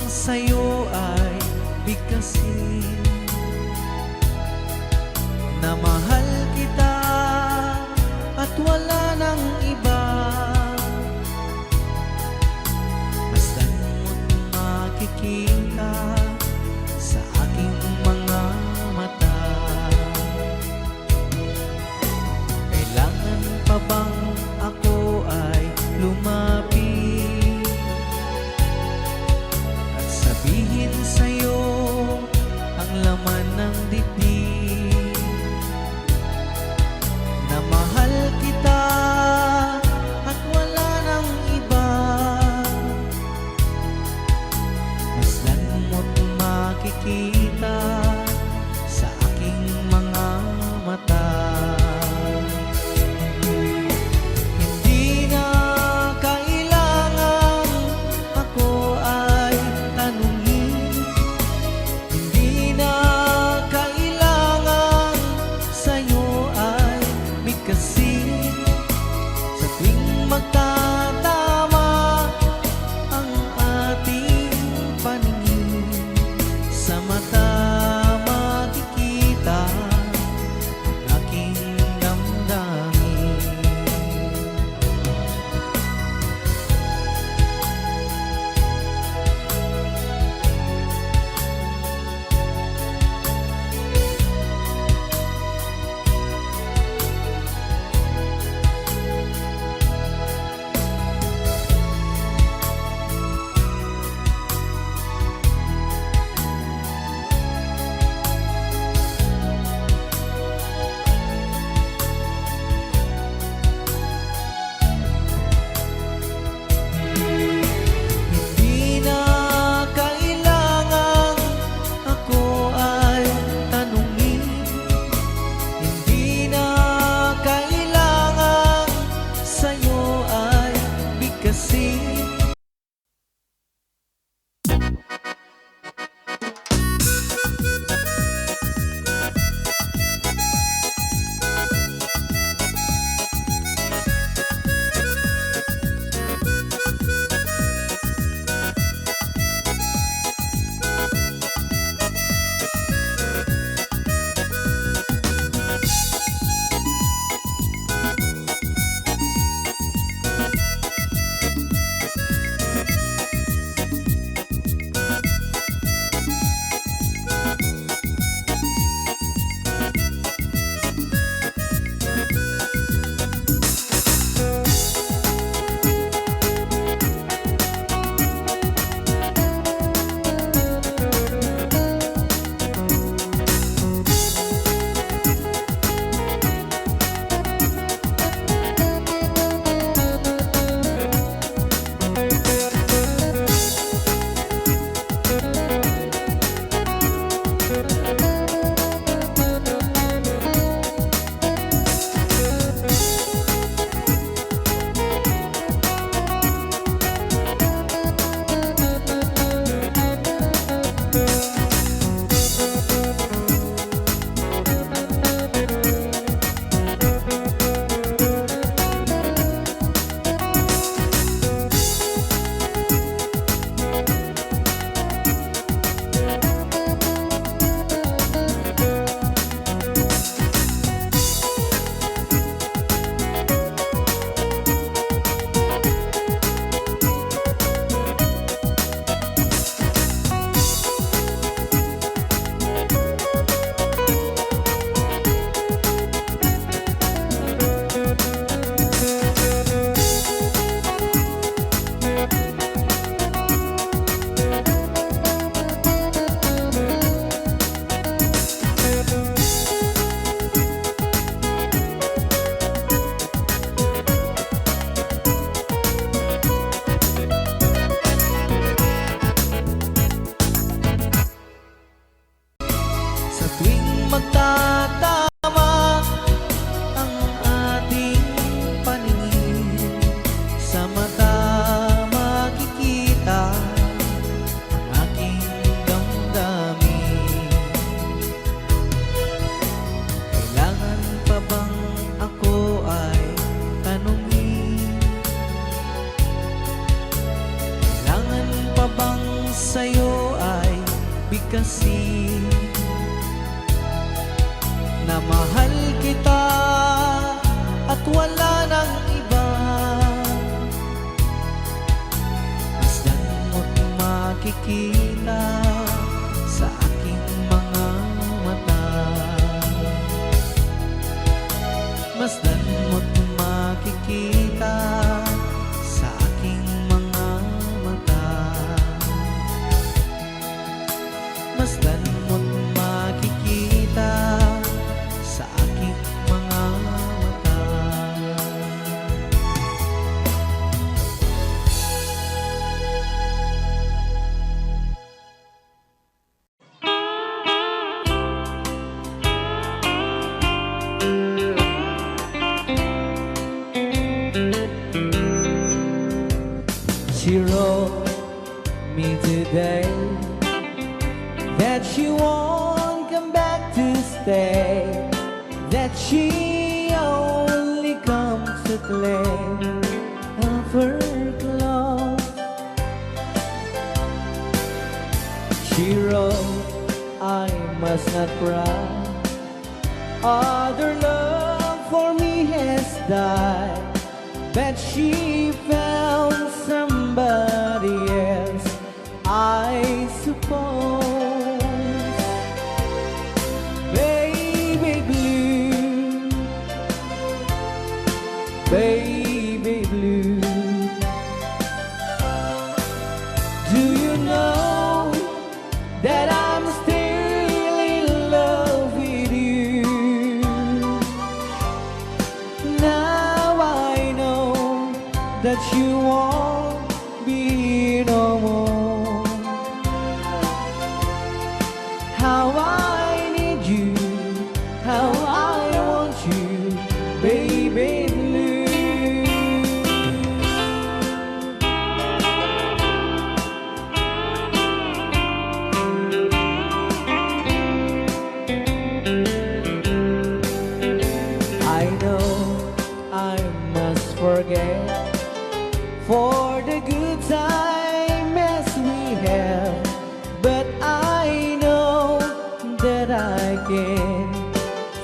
sa'yo ay bigkasin, na mahal kita at wala nang iba. Masdan mo't makikita sa aking mga mata. Kailangan pa bang ako ay lumapit at sabihin sa'yo ang laman ng dibdib, na mahal kita at wala nang iba? Masdan mo't makikita sa aking mga mata. Hindi na kailangan ako ay tanungin, hindi na kailangan sa'yo ay bigkasin. Sa tuwing magtatama ang ating paningin sa mata bigkasin na mahal kita at wala nang iba. Masdan mo't makikita sa aking mga mata. Masdan mo't makikita sa aking mga mata. Masdan mo't makikita sa aking mga mata. She wrote me today that she won't come back to stay, that she only comes to claim of her clothes. She wrote, I must not cry, other love for me has died, but she found somebody else, I suppose. Baby blue, baby blue, do you know that I'm still in love with you? Now I know that you won't be no more. How I need you, how I want you, baby blue. I know I must forget for the good times we have, but I know that I can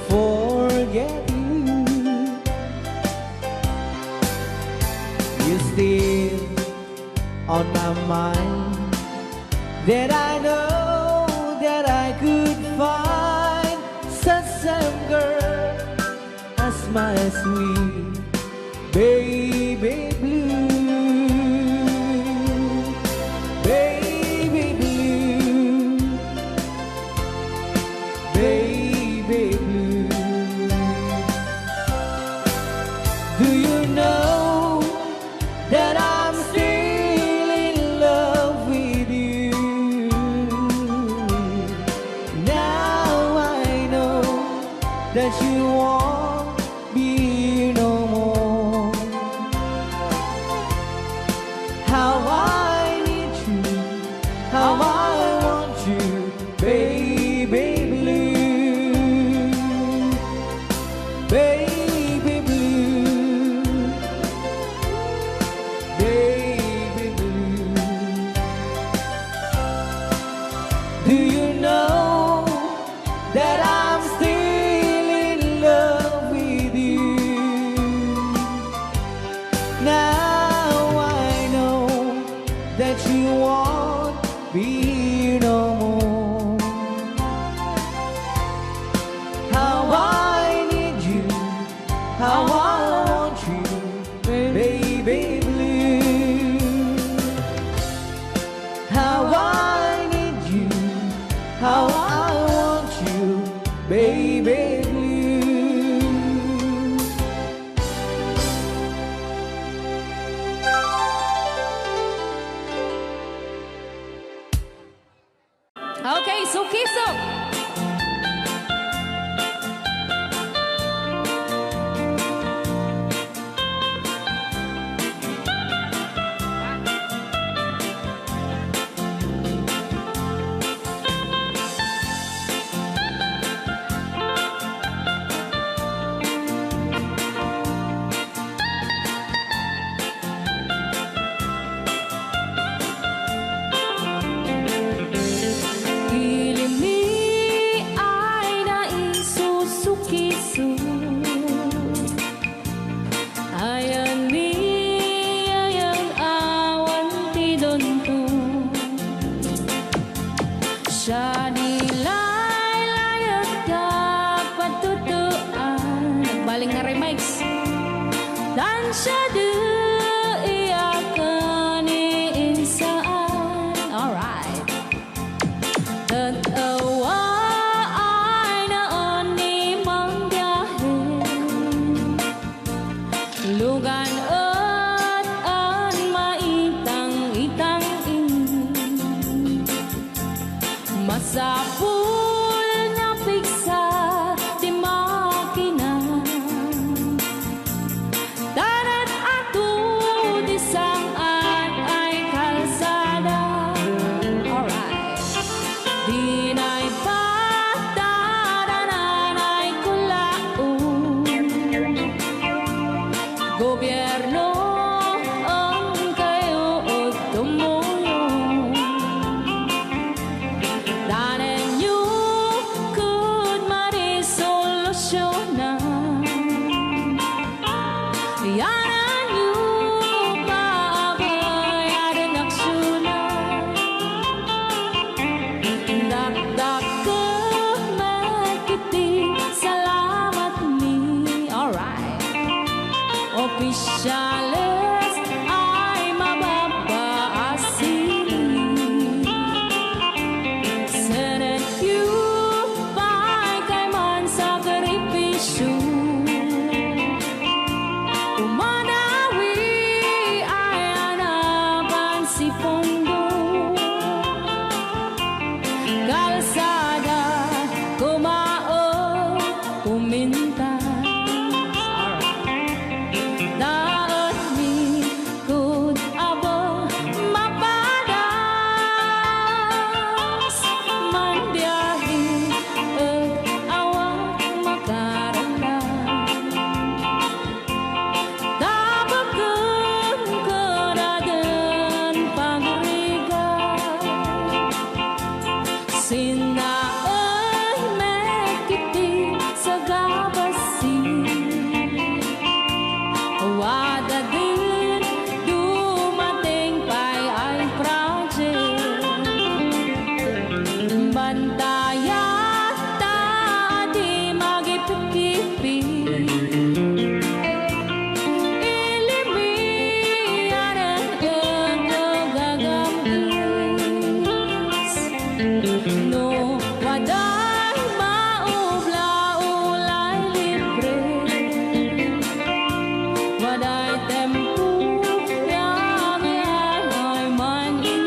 forget you. You still on my mind, that I know that I could find such a girl as my sweet baby blue. Baby blue, baby blue. Do you know that I'm still in love with you? Now I know that you won't be no more. How I need you, how I want you, baby blue, baby blue, baby blue. Do you know that I'm still in love with you? Now I know that you won't be no more. How I need you, how I want you, baby blue. How I need you, how I want you, baby blue. Okay, so Kiso. Siya nila'y layot ka patutuan. Nagbaling na remix. Dan siya di iyakan iinsaan. Alright. Tatawa ay naon ni manggahin. Lugan at an maitang-itang masapul na piksa di makina. Darat ato di saan ay kalsada. Alright. Di na'y patadanan ay kulaon. Gobyerno ang kayo o tumulong. Danan nyo could marisolusyonan. Yanan nyo pabayaran aksyonan. Dakdak ka magkiti, salamat ni. Alright. Opisyales ay mababaasin. Senate you pa'y kay man sakripisyo. Umanawi ay anapan si Pondo. Kalsada, kumaon, pumintas. Daot mi kud abo mapadas. Mandiyahi at awang makaratan. Dabagan ka na din pagrigan. Sinaay mekiti sa gabasin. Wada din dumating pa'y ay project. Bantayan ta di magipikipi. Ilimiyan ang gagagamis. No, waday maubla-ulay libre. Waday tempo yang ay manili.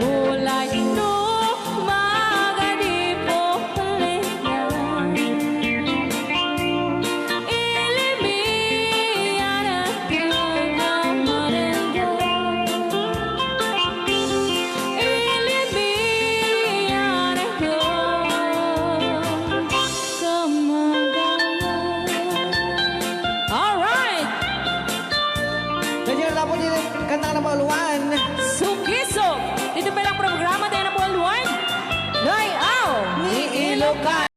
Ulay no magadipo liyan. Ilimiyan ang gagamarengan. Ilimiyan ang gagamarengan. Alright! Ganyan lang po din kanta ng Baluan. Sukiso! Dito pa lang programa tayo na buwan-buwan. Ngayaw! Ni Ilocan!